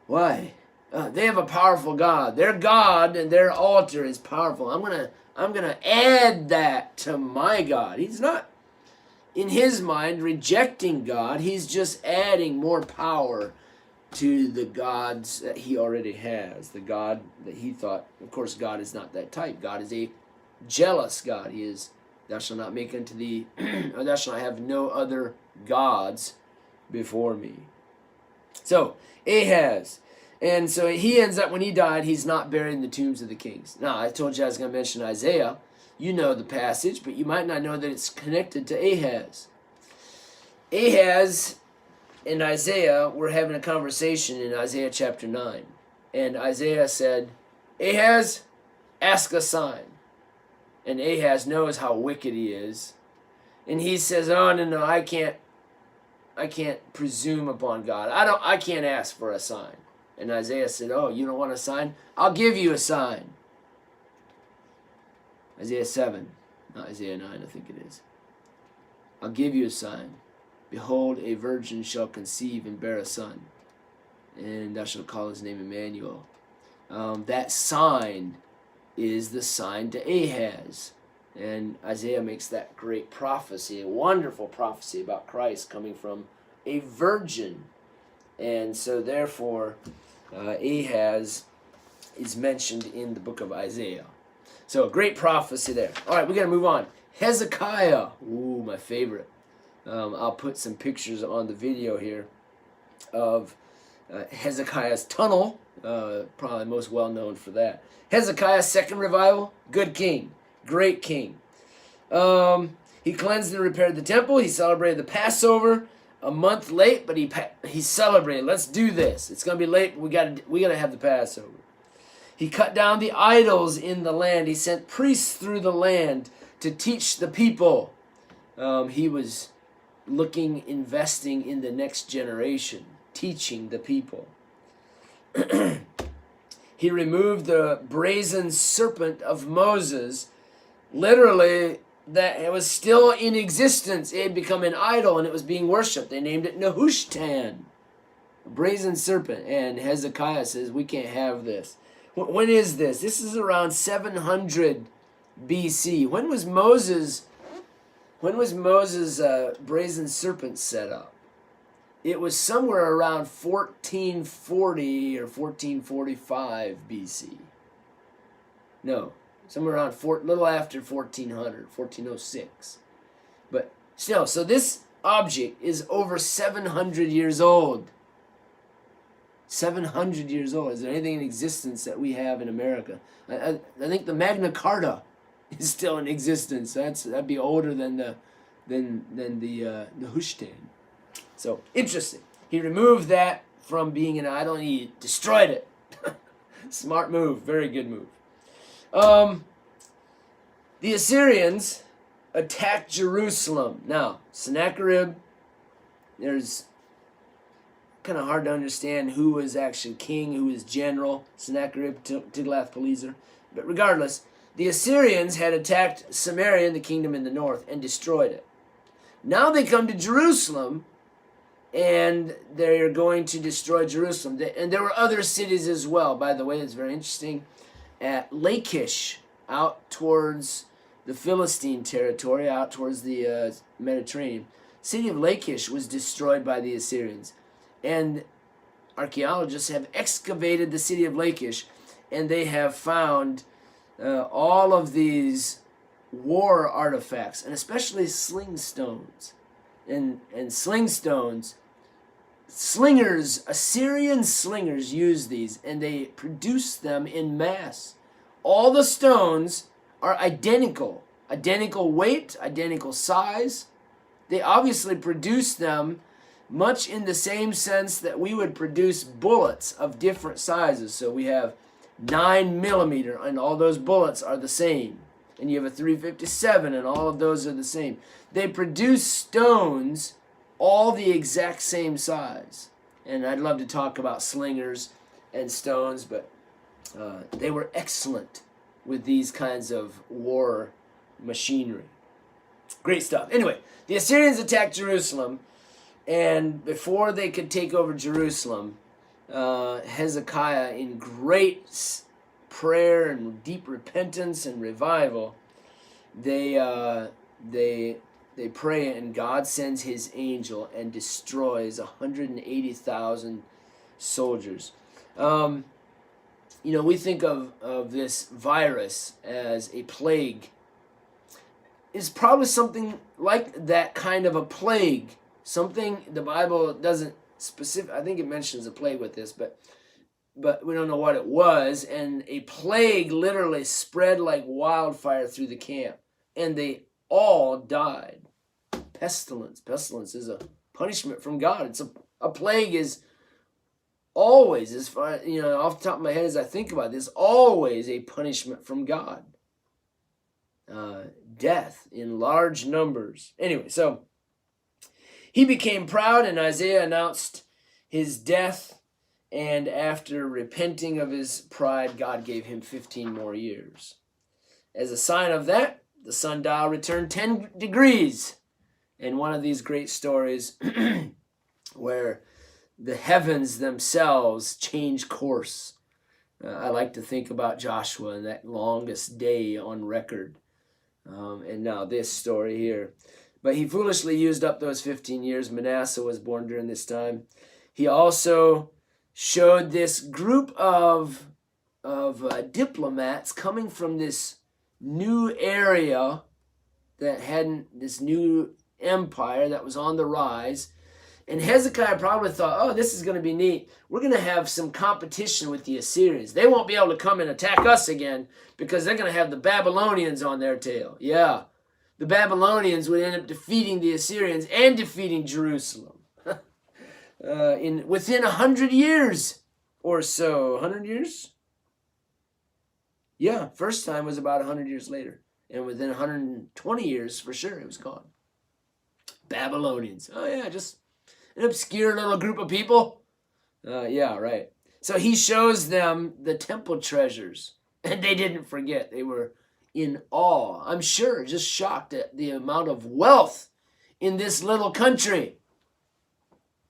Why? They have a powerful God. Their God and their altar is powerful. I'm gonna add that to my God. He's not, in his mind, rejecting God. He's just adding more power to the gods that he already has. The God that he thought, of course, God is not that type. God is a jealous God. He is, thou shalt not make unto thee, or thou shalt have no other gods before me. So, Ahaz. And so he ends up, when he died, he's not buried in the tombs of the kings. Now, I told you I was going to mention Isaiah. You know the passage, but you might not know that it's connected to Ahaz. Ahaz and Isaiah were having a conversation in Isaiah chapter 9. And Isaiah said, Ahaz, ask a sign. And Ahaz knows how wicked he is. And he says, oh, no, I can't presume upon God. I can't ask for a sign. And Isaiah said, oh, you don't want a sign? I'll give you a sign. Isaiah 7, not Isaiah 9, I think it is. I'll give you a sign. Behold, a virgin shall conceive and bear a son, and thou shalt call his name Emmanuel. That sign is the sign to Ahaz. And Isaiah makes that great prophecy, a wonderful prophecy about Christ coming from a virgin. And so therefore, Ahaz is mentioned in the book of Isaiah. So a great prophecy there. All right, we got to move on. Hezekiah. Ooh, my favorite. I'll put some pictures on the video here of Hezekiah's tunnel. Probably most well known for that. Hezekiah's second revival. Good king. Great king. He cleansed and repaired the temple. He celebrated the Passover. A month late, but he celebrated. Let's do this. It's gonna be late, but we gotta have the Passover. He cut down the idols in the land. He sent priests through the land to teach the people. He was investing in the next generation, teaching the people. He removed the brazen serpent of Moses. Literally, that it was still in existence. It had become an idol and it was being worshipped. They named it Nehushtan, a brazen serpent. And Hezekiah says, we can't have this. When is this? This is around 700 BC. When was Moses' brazen serpent set up? It was somewhere around 1440 or 1445 BC. No, somewhere around little after 1400, 1406. But still, so this object is over 700 years old. 700 years old. Is there anything in existence that we have in America? I think the Magna Carta is still in existence. That'd be older than the Hushtan. So interesting. He removed that from being an idol and he destroyed it. Smart move. Very good move. The Assyrians attacked Jerusalem. Now, Sennacherib, there's kind of hard to understand who was actually king, who was general, Sennacherib, Tiglath-Pileser. But regardless, the Assyrians had attacked Samaria and the kingdom in the north and destroyed it. Now they come to Jerusalem and they're going to destroy Jerusalem. And there were other cities as well, by the way. It's very interesting. At Lachish, out towards the Philistine territory, out towards the Mediterranean, city of Lachish was destroyed by the Assyrians. And archaeologists have excavated the city of Lachish, and they have found all of these war artifacts, and especially sling stones. And sling stones, slingers, Assyrian slingers used these, and they produced them in mass. All the stones are identical weight, identical size. They obviously produced them much in the same sense that we would produce bullets of different sizes. So we have 9mm, and all those bullets are the same. And you have a 357, and all of those are the same. They produce stones all the exact same size. And I'd love to talk about slingers and stones, but they were excellent with these kinds of war machinery. Great stuff. Anyway, the Assyrians attacked Jerusalem, and before they could take over Jerusalem, Hezekiah, in great prayer and deep repentance and revival, they pray, and God sends his angel and destroys 180,000 soldiers. We think of this virus as a plague. It's probably something like that kind of a plague. Something the Bible doesn't specific. I think it mentions a plague with this, but we don't know what it was. And a plague literally spread like wildfire through the camp, and they all died. Pestilence. Pestilence is a punishment from God. It's a plague is always, as far off the top of my head as I think about this, always a punishment from God. Death in large numbers. Anyway, so he became proud, and Isaiah announced his death, and after repenting of his pride, God gave him 15 more years. As a sign of that, the sundial returned 10 degrees. And one of these great stories where the heavens themselves change course. I like to think about Joshua and that longest day on record. And now this story here. But he foolishly used up those 15 years. Manasseh was born during this time. He also showed this group of diplomats coming from this new area that hadn't, this new empire that was on the rise. And Hezekiah probably thought, oh, this is going to be neat. We're going to have some competition with the Assyrians. They won't be able to come and attack us again because they're going to have the Babylonians on their tail. Yeah, the Babylonians would end up defeating the Assyrians and defeating Jerusalem within 100 years or so. 100 years? Yeah, first time was about 100 years later. And within 120 years, for sure, it was gone. Babylonians. Oh, yeah, just an obscure little group of people. Yeah, right. So he shows them the temple treasures, and they didn't forget. They were in awe, I'm sure, just shocked at the amount of wealth in this little country.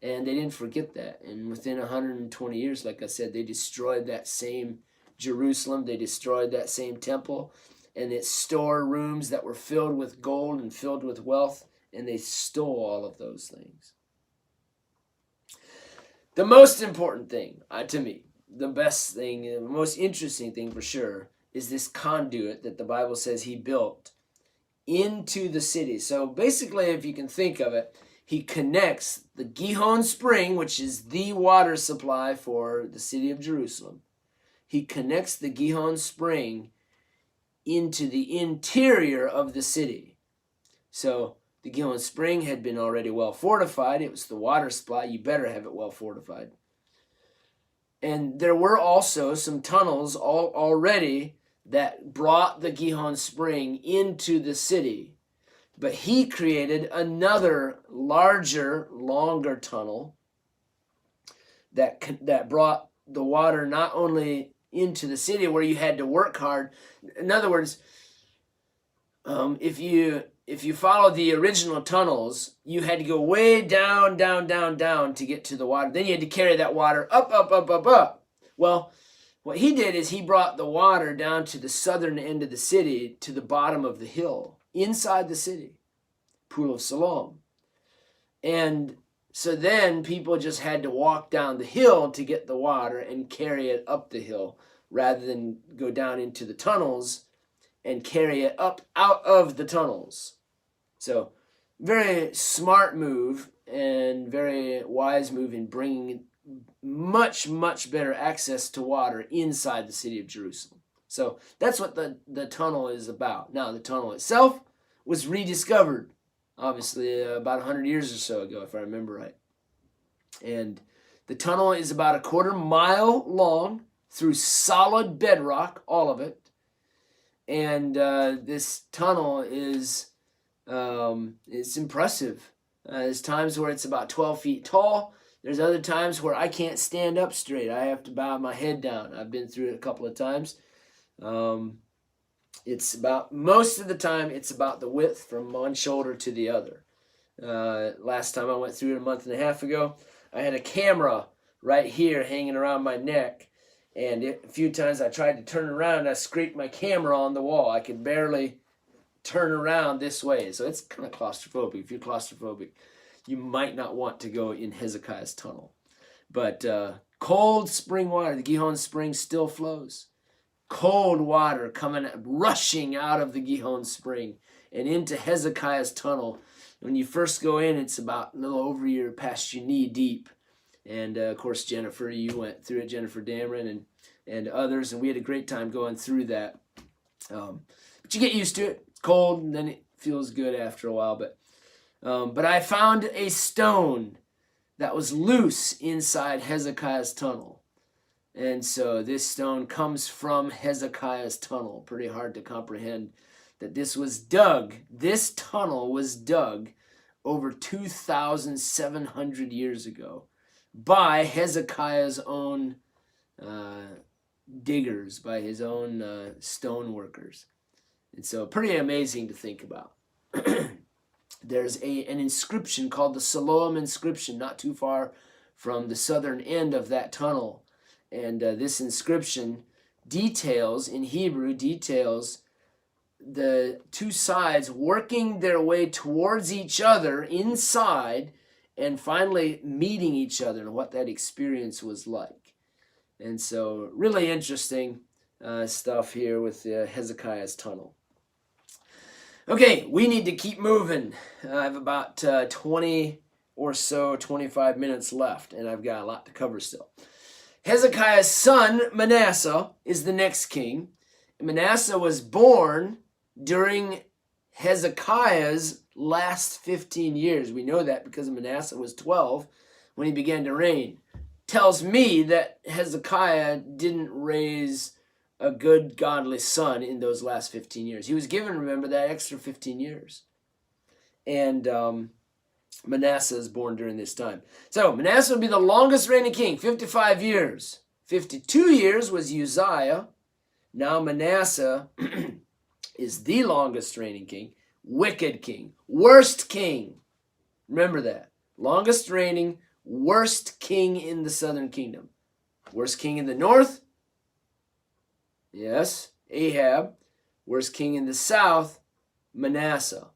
And they didn't forget that. And within 120 years, like I said, they destroyed that same Jerusalem. They destroyed that same temple and its storerooms that were filled with gold and filled with wealth, and they stole all of those things. The most important thing, to me, the best thing, the most interesting thing for sure, is this conduit that the Bible says he built into the city. So basically, if you can think of it, he connects the Gihon Spring, which is the water supply for the city of Jerusalem. He connects the Gihon Spring into the interior of the city. So the Gihon Spring had been already well fortified. It was the water supply. You better have it well fortified. And there were also some tunnels already that brought the Gihon Spring into the city. But he created another larger, longer tunnel that brought the water not only into the city where you had to work hard. In other words, if you follow the original tunnels, you had to go way down to get to the water. Then you had to carry that water up. Well, what he did is he brought the water down to the southern end of the city, to the bottom of the hill, inside the city, Pool of Siloam. And so then people just had to walk down the hill to get the water and carry it up the hill, rather than go down into the tunnels and carry it up out of the tunnels. So very smart move and very wise move in bringing much better access to water inside the city of Jerusalem. So that's what the tunnel is about. Now, the tunnel itself was rediscovered, obviously, about 100 years or so ago, if I remember right. And the tunnel is about a 1/4 mile long through solid bedrock, all of it. And this tunnel is it's impressive. There's times where it's about 12 feet tall. There's other times where I can't stand up straight. I have to bow my head down. I've been through it a couple of times. It's about, most of the time, it's about the width from one shoulder to the other. Last time I went through it a month and a half ago, I had a camera right here hanging around my neck. And a few times I tried to turn around and I scraped my camera on the wall. I could barely turn around this way. So it's kind of claustrophobic. If you're claustrophobic, you might not want to go in Hezekiah's tunnel. But cold spring water, the Gihon Spring still flows. Cold water rushing out of the Gihon Spring and into Hezekiah's tunnel. When you first go in, it's about a little over past your knee deep. And of course, Jennifer, you went through it, Jennifer Dameron and others, and we had a great time going through that. But you get used to it. It's cold, and then it feels good after a while. But I found a stone that was loose inside Hezekiah's tunnel. And so this stone comes from Hezekiah's tunnel. Pretty hard to comprehend that this was dug. This tunnel was dug over 2,700 years ago by Hezekiah's own diggers, by his own stone workers. And so pretty amazing to think about. There's an inscription called the Siloam inscription, not too far from the southern end of that tunnel. And this inscription in Hebrew details the two sides working their way towards each other inside and finally meeting each other and what that experience was like. And so really interesting stuff here with Hezekiah's tunnel. Okay, we need to keep moving. I have about 20 or so, 25 minutes left, and I've got a lot to cover still. Hezekiah's son, Manasseh, is the next king. Manasseh was born during Hezekiah's last 15 years. We know that because Manasseh was 12 when he began to reign. Tells me that Hezekiah didn't raise a good, godly son in those last 15 years. He was given, remember, that extra 15 years. And Manasseh is born during this time. So Manasseh would be the longest reigning king, 55 years. 52 years was Uzziah. Now Manasseh is the longest reigning king, wicked king, worst king. Remember that. Longest reigning, worst king in the southern kingdom. Worst king in the north? Yes, Ahab. Worst king in the south? Manasseh.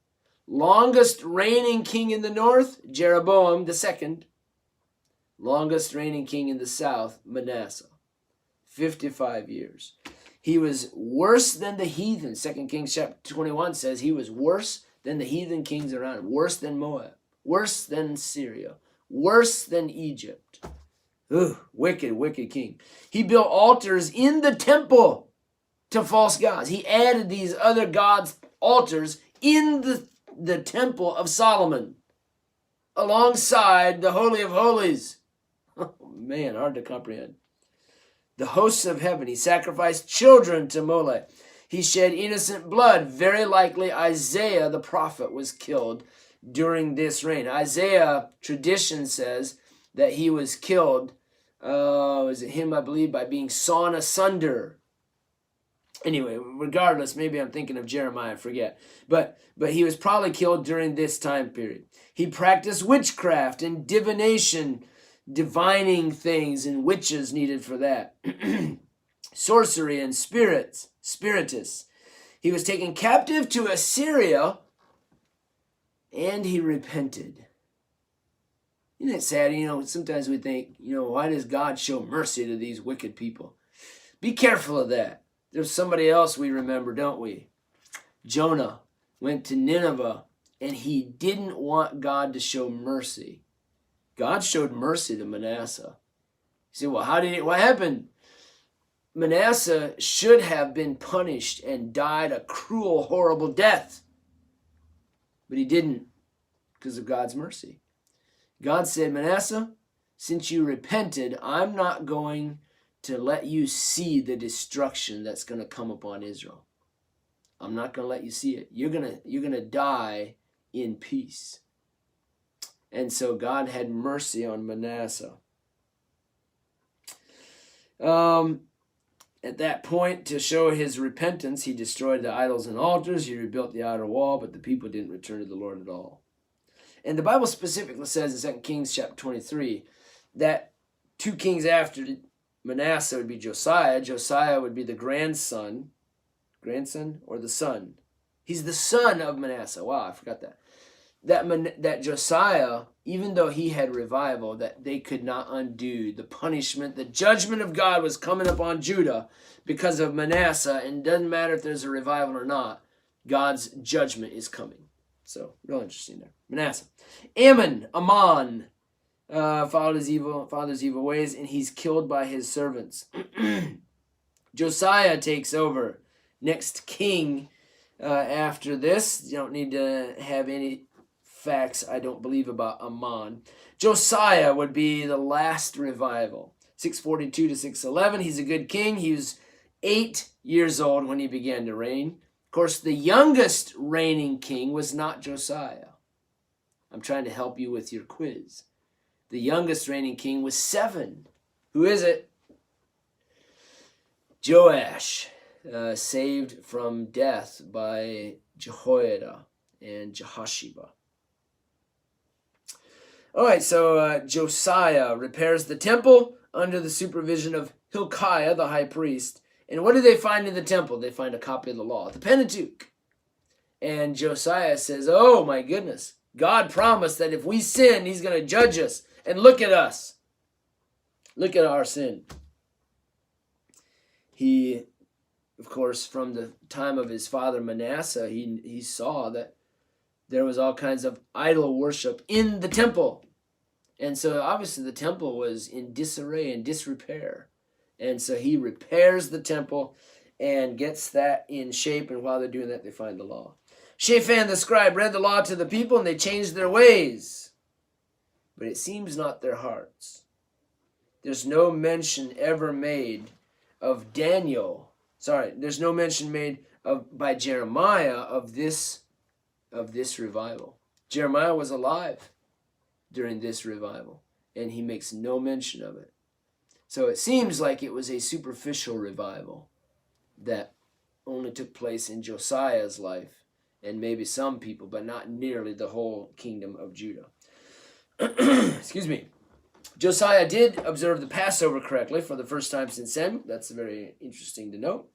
Longest reigning king in the north? Jeroboam II. Longest reigning king in the south? Manasseh. 55 years. He was worse than the heathen. 2 Kings chapter 21 says he was worse than the heathen kings around him, worse than Moab, worse than Syria, worse than Egypt. Ugh, wicked, wicked king. He built altars in the temple to false gods. He added these other gods' altars in the temple of Solomon, alongside the Holy of Holies. Oh, man, hard to comprehend. The hosts of heaven. He sacrificed children to Molech. He shed innocent blood. Very likely Isaiah the prophet was killed during this reign. Isaiah, tradition says that he was killed, was it him, I believe, by being sawn asunder. Anyway, regardless, maybe I'm thinking of Jeremiah, I forget. But he was probably killed during this time period. He practiced witchcraft and divination, divining things, and witches needed for that. Sorcery and spiritists. He was taken captive to Assyria, and he repented. Isn't it sad? Sometimes we think, why does God show mercy to these wicked people? Be careful of that. There's somebody else we remember, don't we? Jonah went to Nineveh, and he didn't want God to show mercy. God showed mercy to Manasseh. You say, well, what happened? Manasseh should have been punished and died a cruel, horrible death. But he didn't, because of God's mercy. God said, Manasseh, since you repented, I'm not going to let you see the destruction that's going to come upon Israel. I'm not going to let you see it. You're going to die in peace. And so God had mercy on Manasseh. At that point, to show his repentance, he destroyed the idols and altars. He rebuilt the outer wall, but the people didn't return to the Lord at all. And the Bible specifically says in 2 Kings chapter 23 that 2 kings after Manasseh would be Josiah. Josiah would be the grandson or the son. He's the son of Manasseh. Wow, I forgot that. That Josiah, even though he had revival, that they could not undo the punishment. The judgment of God was coming upon Judah because of Manasseh, and it doesn't matter if there's a revival or not. God's judgment is coming. So, real interesting there. Manasseh. Amon followed his evil ways, and he's killed by his servants. Josiah takes over. Next king after this. You don't need to have any facts, I don't believe, about Ammon. Josiah would be the last revival. 642 to 611. He's a good king. He was 8 years old when he began to reign. Of course, the youngest reigning king was not Josiah. I'm trying to help you with your quiz. The youngest reigning king was 7. Who is it? Joash, saved from death by Jehoiada and Jehosheba. All right, so Josiah repairs the temple under the supervision of Hilkiah, the high priest. And what do they find in the temple? They find a copy of the law, the Pentateuch. And Josiah says, oh my goodness, God promised that if we sin, he's going to judge us. And look at us. Look at our sin. He, of course, from the time of his father Manasseh, he saw that there was all kinds of idol worship in the temple. And so obviously the temple was in disarray and disrepair. And so he repairs the temple and gets that in shape. And while they're doing that, they find the law. Shaphan the scribe read the law to the people, and they changed their ways. But it seems not their hearts. There's no mention ever made of Daniel. There's no mention made by Jeremiah of this revival. Jeremiah was alive during this revival, and he makes no mention of it. So it seems like it was a superficial revival that only took place in Josiah's life, and maybe some people, but not nearly the whole kingdom of Judah. Excuse me. Josiah did observe the Passover correctly for the first time since Samuel. That's very interesting to note.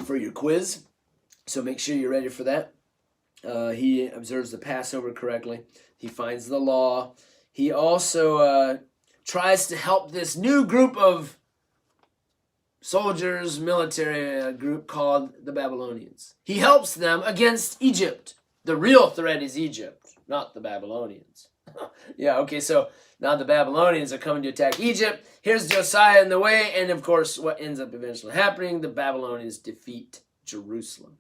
For your quiz, so make sure you're ready for that. He observes the Passover correctly. He finds the law. He also tries to help this new group of soldiers, military group called the Babylonians. He helps them against Egypt. The real threat is Egypt, not the Babylonians. Yeah, okay, so now the Babylonians are coming to attack Egypt. Here's Josiah in the way, and of course, what ends up eventually happening, the Babylonians defeat Jerusalem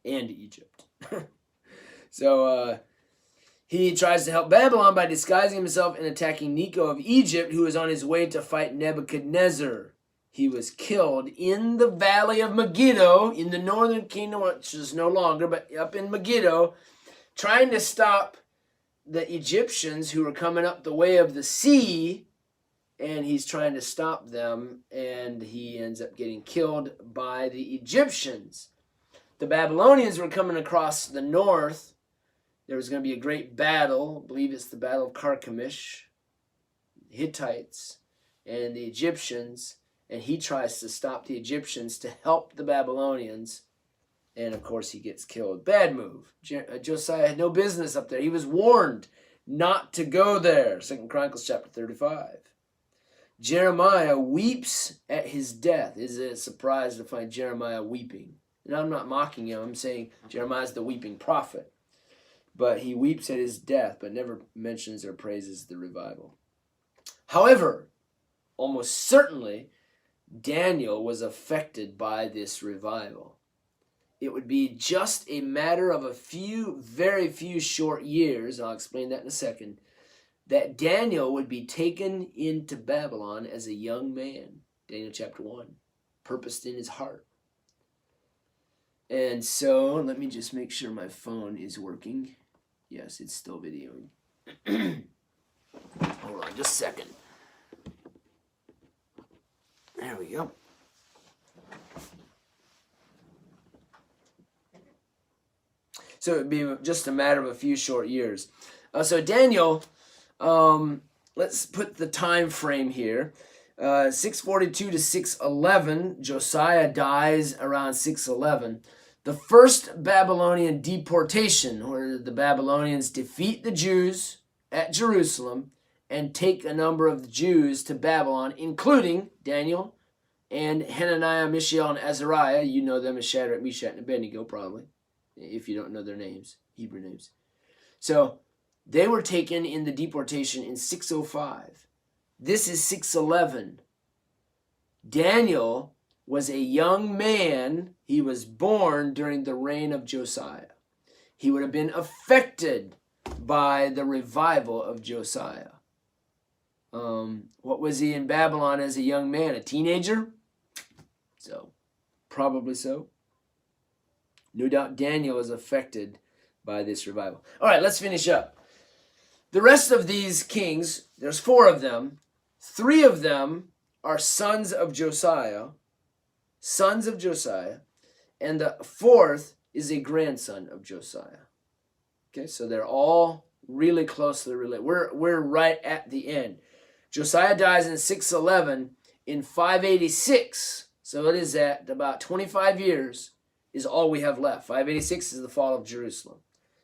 and Egypt. So he tries to help Babylon by disguising himself and attacking Necho of Egypt, who was on his way to fight Nebuchadnezzar. He was killed in the valley of Megiddo, in the northern kingdom, which is no longer, but up in Megiddo, trying to stop the Egyptians who were coming up the way of the sea, and he's trying to stop them, and he ends up getting killed by the Egyptians. The Babylonians were coming across the north. There was going to be a great battle. I believe it's the Battle of Carchemish, Hittites, and the Egyptians, and he tries to stop the Egyptians to help the Babylonians. And, of course, he gets killed. Bad move. Josiah had no business up there. He was warned not to go there. 2 Chronicles chapter 35. Jeremiah weeps at his death. Is it a surprise to find Jeremiah weeping? And I'm not mocking him. I'm saying Jeremiah's the weeping prophet. But he weeps at his death, but never mentions or praises the revival. However, almost certainly, Daniel was affected by this revival. It would be just a matter of a few, very few short years, I'll explain that in a second, that Daniel would be taken into Babylon as a young man. Daniel chapter 1, purposed in his heart. And so, let me just make sure my phone is working. Yes, it's still videoing. Hold on just a second. There we go. So it would be just a matter of a few short years. So Daniel, let's put the time frame here. 642 to 611, Josiah dies around 611. The first Babylonian deportation, where the Babylonians defeat the Jews at Jerusalem and take a number of the Jews to Babylon, including Daniel and Hananiah, Mishael, and Azariah. You know them as Shadrach, Meshach, and Abednego, probably, if you don't know their names, Hebrew names. So they were taken in the deportation in 605. This is 611. Daniel was a young man. He was born during the reign of Josiah. He would have been affected by the revival of Josiah. What was he in Babylon as a young man? A teenager? So, probably so. No doubt Daniel was affected by this revival. All right, let's finish up. The rest of these kings, there's 4 of them. 3 of them are sons of Josiah, and the 4th is a grandson of Josiah. Okay, so they're all really closely related. We're right at the end. Josiah dies in 611. In 586, so it is at about 25 years, is all we have left. 586 is the fall of Jerusalem.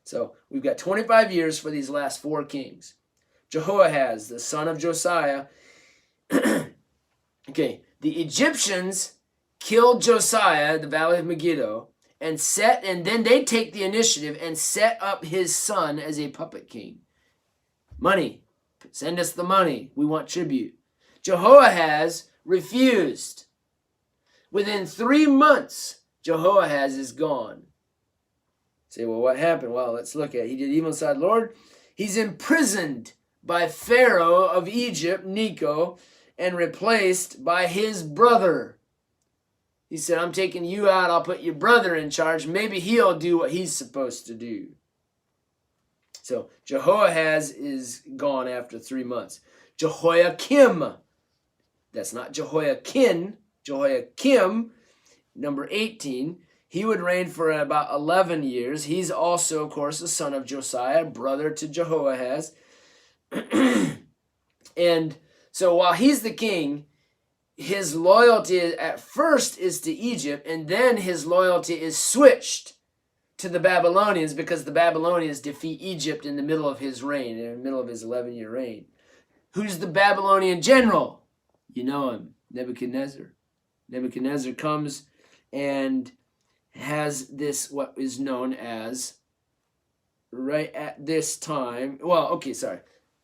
So we've got 25 years for these last 4 kings. Jehoahaz, the son of Josiah. Okay, the Egyptians killed Josiah at the valley of Megiddo, and then they take the initiative and set up his son as a puppet king. Money. Send us the money. We want tribute. Jehoahaz refused. Within 3 months, Jehoahaz is gone. Say, well, what happened? Well, let's look at it. He did evil inside the Lord. He's imprisoned by Pharaoh of Egypt, Necho, and replaced by his brother. He said, I'm taking you out. I'll put your brother in charge. Maybe he'll do what he's supposed to do. So Jehoahaz is gone after 3 months. Jehoiakim, that's not Jehoiakim, Jehoiakim, number 18, he would reign for about 11 years. He's also, of course, the son of Josiah, brother to Jehoahaz. And so while he's the king, his loyalty at first is to Egypt, and then his loyalty is switched to the Babylonians because the Babylonians defeat Egypt in the middle of his reign, in the middle of his 11-year reign. Who's the Babylonian general? You know him, Nebuchadnezzar. Nebuchadnezzar comes and has this, what is known as, right at this time,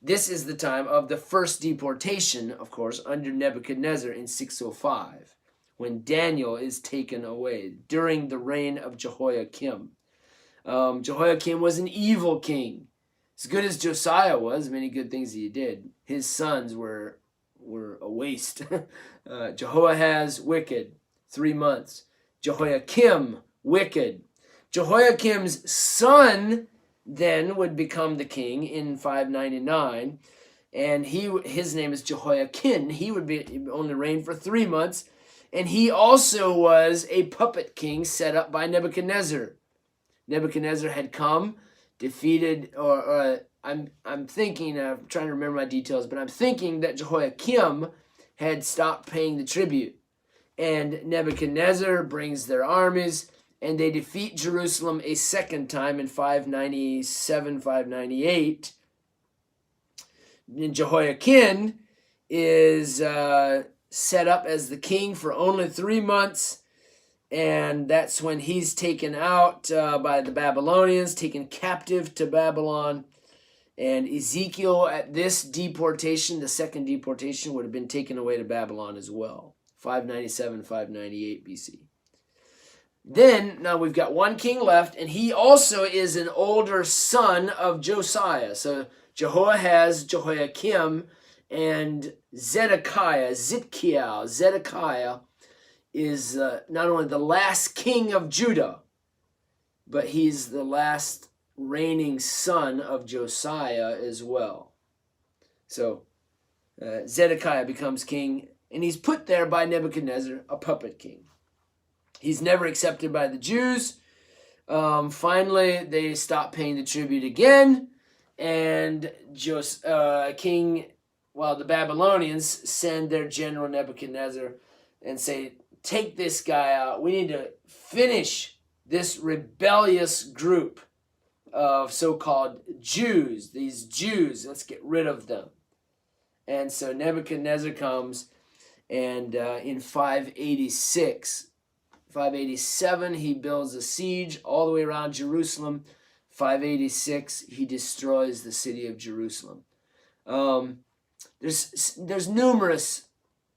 this is the time of the first deportation, of course, under Nebuchadnezzar in 605, when Daniel is taken away during the reign of Jehoiakim. Jehoiakim was an evil king. As good as Josiah was, many good things he did, his sons were a waste. Jehoahaz, wicked, 3 months. Jehoiakim, wicked. Jehoiakim's son then would become the king in 599, and his name is Jehoiakim. He would only reign for 3 months, and he also was a puppet king set up by Nebuchadnezzar. Nebuchadnezzar had come, defeated, I'm trying to remember my details, but I'm thinking that Jehoiakim had stopped paying the tribute. And Nebuchadnezzar brings their armies, and they defeat Jerusalem a second time in 597, 598. And Jehoiakim is set up as the king for only 3 months, and that's when he's taken out by the Babylonians, taken captive to Babylon. And Ezekiel, at this deportation, the second deportation, would have been taken away to Babylon as well, 597, 598 BC. Then, now we've got one king left, and he also is an older son of Josiah. So Jehoahaz, Jehoiakim, and Zedekiah is not only the last king of Judah, but he's the last reigning son of Josiah as well. So Zedekiah becomes king, and he's put there by Nebuchadnezzar, a puppet king. He's never accepted by the Jews. Finally, they stop paying the tribute again, and the Babylonians send their general Nebuchadnezzar and say, take this guy out. We need to finish this rebellious group of so-called Jews. These Jews, let's get rid of them. And so Nebuchadnezzar comes, and in 587, he builds a siege all the way around Jerusalem. 586, he destroys the city of Jerusalem. There's numerous,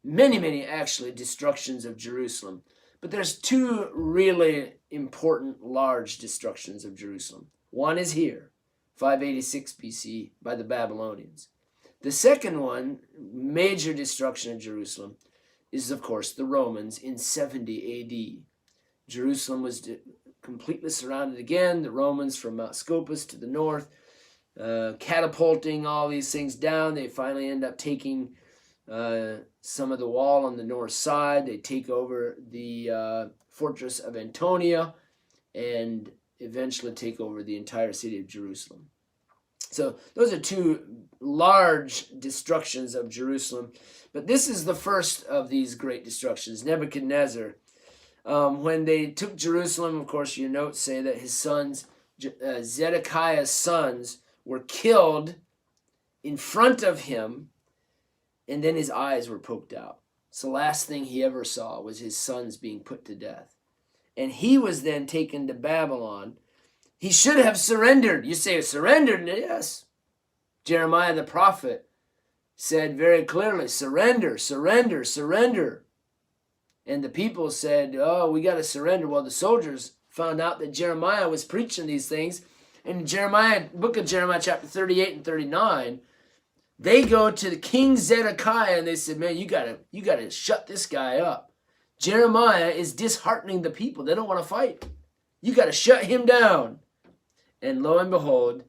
many actually, destructions of Jerusalem. But there's 2 really important, large destructions of Jerusalem. One is here, 586 BC, by the Babylonians. The second one, major destruction of Jerusalem, is, of course, the Romans in 70 AD. Jerusalem was completely surrounded again. The Romans from Mount Scopus to the north, catapulting all these things down. They finally end up taking some of the wall on the north side. They take over the fortress of Antonia and eventually take over the entire city of Jerusalem. So those are 2 large destructions of Jerusalem. But this is the first of these great destructions, Nebuchadnezzar. When they took Jerusalem, of course, your notes say that his sons, Zedekiah's sons, were killed in front of him, and then his eyes were poked out. It's the last thing he ever saw was his sons being put to death. And he was then taken to Babylon. He should have surrendered. You say, surrendered? Yes. Jeremiah the prophet said very clearly, surrender, surrender, surrender. And the people said, oh, we got to surrender. Well, the soldiers found out that Jeremiah was preaching these things. In book of Jeremiah chapter 38 and 39, they go to the King Zedekiah and they said, man, you gotta shut this guy up. Jeremiah is disheartening the people. They don't want to fight. You got to shut him down. And lo and behold,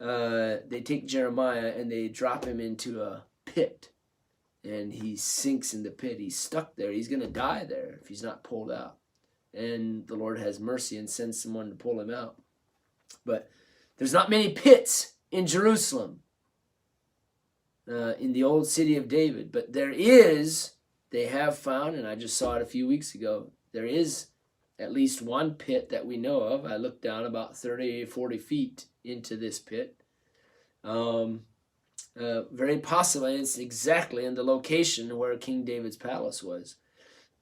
they take Jeremiah and they drop him into a pit. And he sinks in the pit. He's stuck there. He's going to die there if he's not pulled out. And the Lord has mercy and sends someone to pull him out. But there's not many pits in Jerusalem, in the old city of David. But they have found, and I just saw it a few weeks ago, there is at least one pit that we know of. I looked down about 30, 40 feet into this pit. Very possibly it's exactly in the location where King David's palace was.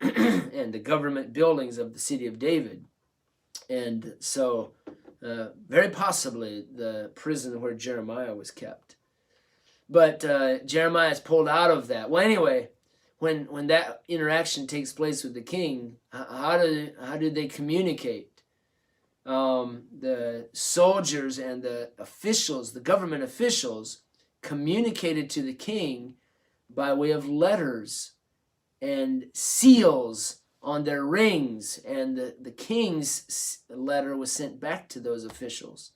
and the government buildings of the city of David. And so very possibly the prison where Jeremiah was kept. But Jeremiah is pulled out of that. Well, anyway, when that interaction takes place with the king, how do they communicate? The soldiers and the officials, the government officials, communicated to the king by way of letters and seals on their rings, and the king's letter was sent back to those officials.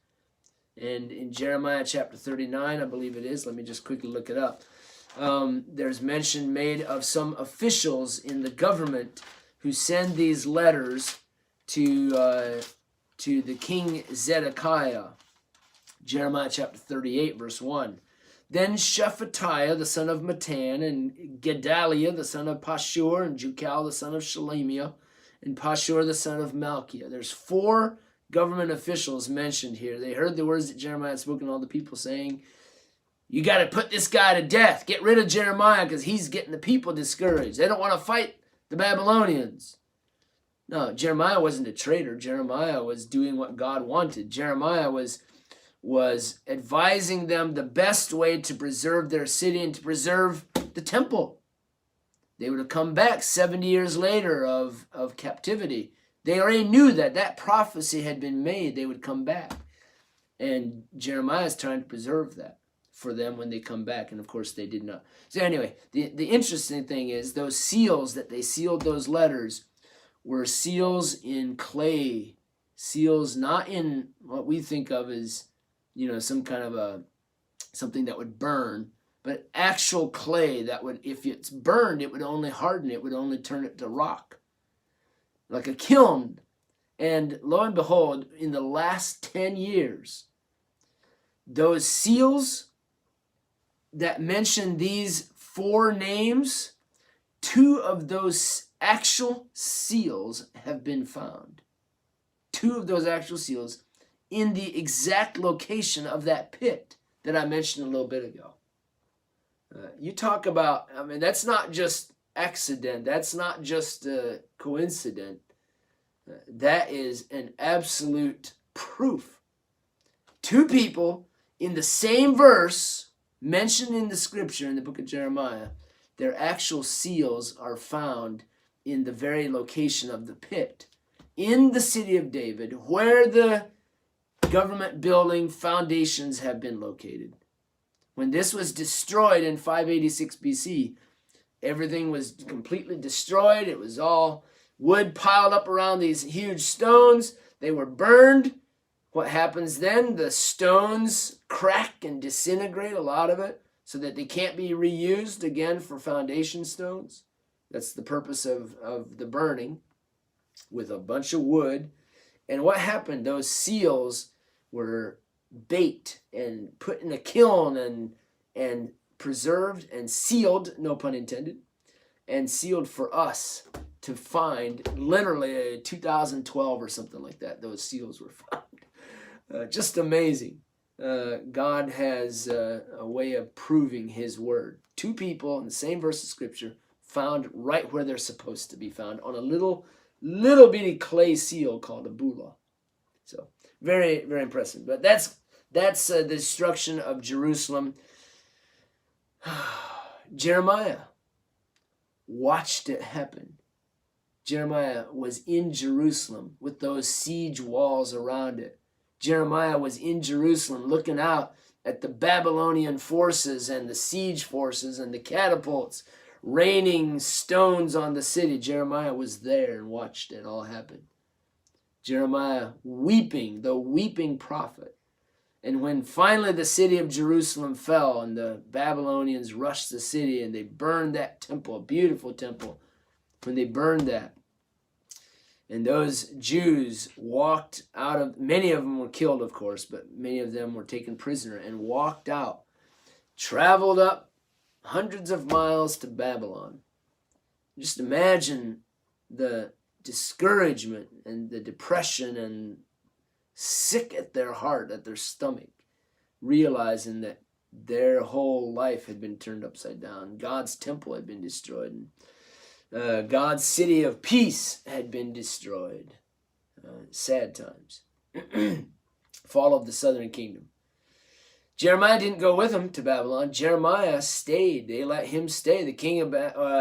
And in Jeremiah chapter 39, I believe it is, let me just quickly look it up, there's mention made of some officials in the government who send these letters to the king Zedekiah. Jeremiah chapter 38, verse 1. Then Shephatiah, the son of Matan, and Gedaliah, the son of Pashur, and Jukal, the son of Shelemiah, and Pashur, the son of Malchiah. There's 4 government officials mentioned here. They heard the words that Jeremiah had spoken to all the people, saying, you got to put this guy to death. Get rid of Jeremiah because he's getting the people discouraged. They don't want to fight the Babylonians. No, Jeremiah wasn't a traitor. Jeremiah was doing what God wanted. Jeremiah was advising them the best way to preserve their city and to preserve the temple. They would have come back 70 years later of captivity. They already knew that prophecy had been made. They would come back. And Jeremiah is trying to preserve that for them when they come back. And of course they did not. So anyway, the interesting thing is those seals that they sealed those letters were seals in clay. Seals not in what we think of as, some kind of something that would burn, but actual clay that would, if it's burned, it would only harden. It would only turn it to rock, like a kiln. And lo and behold, in the last 10 years, those seals that mention these 4 names, 2 of those actual seals have been found. 2 of those actual seals in the exact location of that pit that I mentioned a little bit ago. You talk about, that's not just accident. That's not just a coincidence. That is an absolute proof. 2 people in the same verse mentioned in the scripture in the book of Jeremiah, their actual seals are found in the very location of the pit in the city of David, where the government building foundations have been located. When this was destroyed in 586 BC, everything was completely destroyed. It was all wood piled up around these huge stones. They were burned. What happens then? The stones crack and disintegrate, a lot of it, so that they can't be reused again for foundation stones. That's the purpose of the burning with a bunch of wood. And what happened? Those seals were baked and put in a kiln and preserved and sealed, no pun intended, and sealed for us to find. Literally 2012 or something like that, those seals were found. Just amazing. God has a way of proving his word. 2 people in the same verse of scripture found right where they're supposed to be found, on a little bitty clay seal called a bula. So very, very impressive. But that's the destruction of Jerusalem. Jeremiah watched it happen. Jeremiah was in Jerusalem with those siege walls around it. Jeremiah was in Jerusalem looking out at the Babylonian forces and the siege forces and the catapults raining stones on the city. Jeremiah was there and watched it all happen. Jeremiah weeping, the weeping prophet. And when finally the city of Jerusalem fell and the Babylonians rushed the city and they burned that temple, a beautiful temple, when they burned that, and those Jews walked out of, many of them were killed, of course, but many of them were taken prisoner and walked out, traveled up hundreds of miles to Babylon. Just imagine the discouragement and the depression and sick at their heart, at their stomach, realizing that their whole life had been turned upside down. God's temple had been destroyed. And God's city of peace had been destroyed. Sad times. Fall of the southern kingdom. Jeremiah didn't go with them to Babylon. Jeremiah stayed. They let him stay. The king of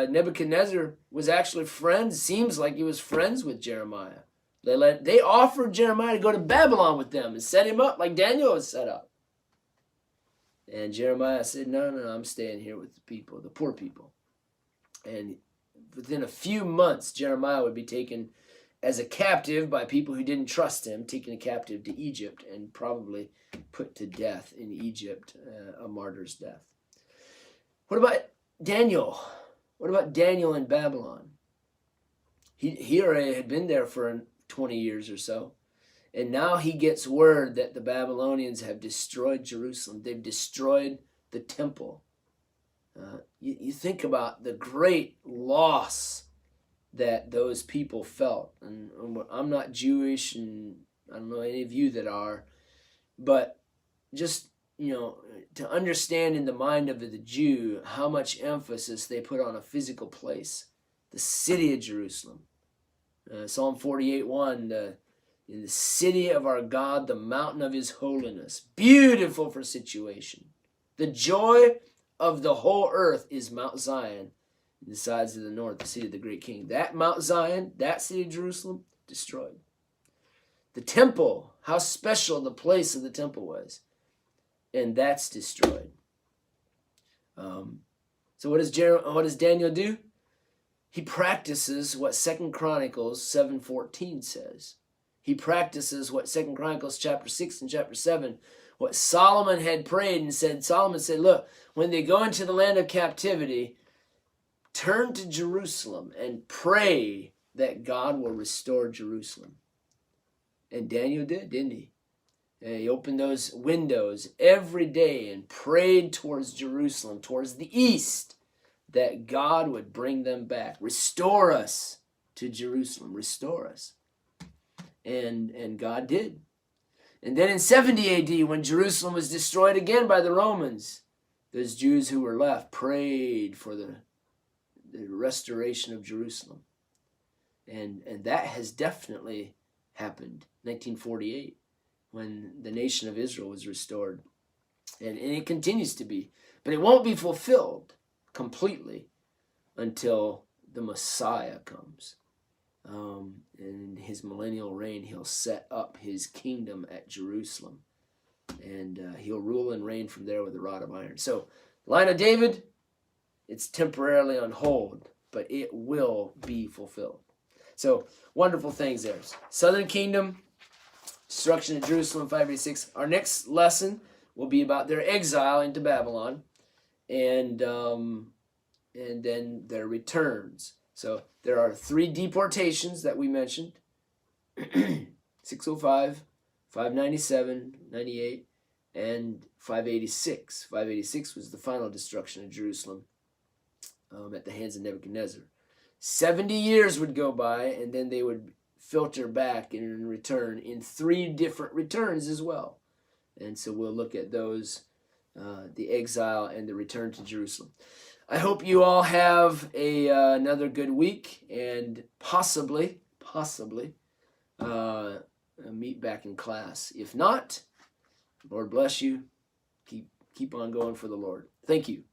Nebuchadnezzar was actually friends. Seems like he was friends with Jeremiah. They offered Jeremiah to go to Babylon with them and set him up like Daniel was set up. And Jeremiah said, no, I'm staying here with the people, the poor people. And within a few months, Jeremiah would be taken as a captive by people who didn't trust him, taken a captive to Egypt and probably put to death in Egypt, a martyr's death. What about Daniel? What about Daniel in Babylon? He already had been there for 20 years or so. And now he gets word that the Babylonians have destroyed Jerusalem. They've destroyed the temple. You think about the great loss that those people felt. And I'm not Jewish, and I don't know any of you that are, but just, to understand in the mind of the Jew how much emphasis they put on a physical place, the city of Jerusalem. Psalm 48:1, in the city of our God, the mountain of his holiness. Beautiful for situation. The joy of the whole earth is Mount Zion, in the sides of the north, the city of the great king. That Mount Zion, that city of Jerusalem, destroyed. The temple, how special the place of the temple was. And that's destroyed. So what does Daniel do? He practices what 2 Chronicles 7:14 says. He practices what 2 Chronicles chapter 6 and chapter 7, what Solomon had prayed and said. Solomon said, look, when they go into the land of captivity, turn to Jerusalem and pray that God will restore Jerusalem. And Daniel did, didn't he? And he opened those windows every day and prayed towards Jerusalem, towards the east, that God would bring them back. Restore us to Jerusalem. Restore us. And God did. And then in 70 AD, when Jerusalem was destroyed again by the Romans, those Jews who were left prayed for the restoration of Jerusalem. And that has definitely happened. 1948, when the nation of Israel was restored. And it continues to be. But it won't be fulfilled completely until the Messiah comes. In his millennial reign, he'll set up his kingdom at Jerusalem. And he'll rule and reign from there with a rod of iron. So, line of David, it's temporarily on hold, but it will be fulfilled. So, wonderful things there. Southern kingdom, destruction of Jerusalem, 586. Our next lesson will be about their exile into Babylon, and then their returns. So there are 3 deportations that we mentioned: 605, 597, 98, and 586. 586 was the final destruction of Jerusalem at the hands of Nebuchadnezzar. 70 years would go by, and then they would filter back and return in 3 different returns as well. And so we'll look at those, the exile and the return to Jerusalem. I hope you all have another good week, and possibly meet back in class. If not, Lord bless you. Keep on going for the Lord. Thank you.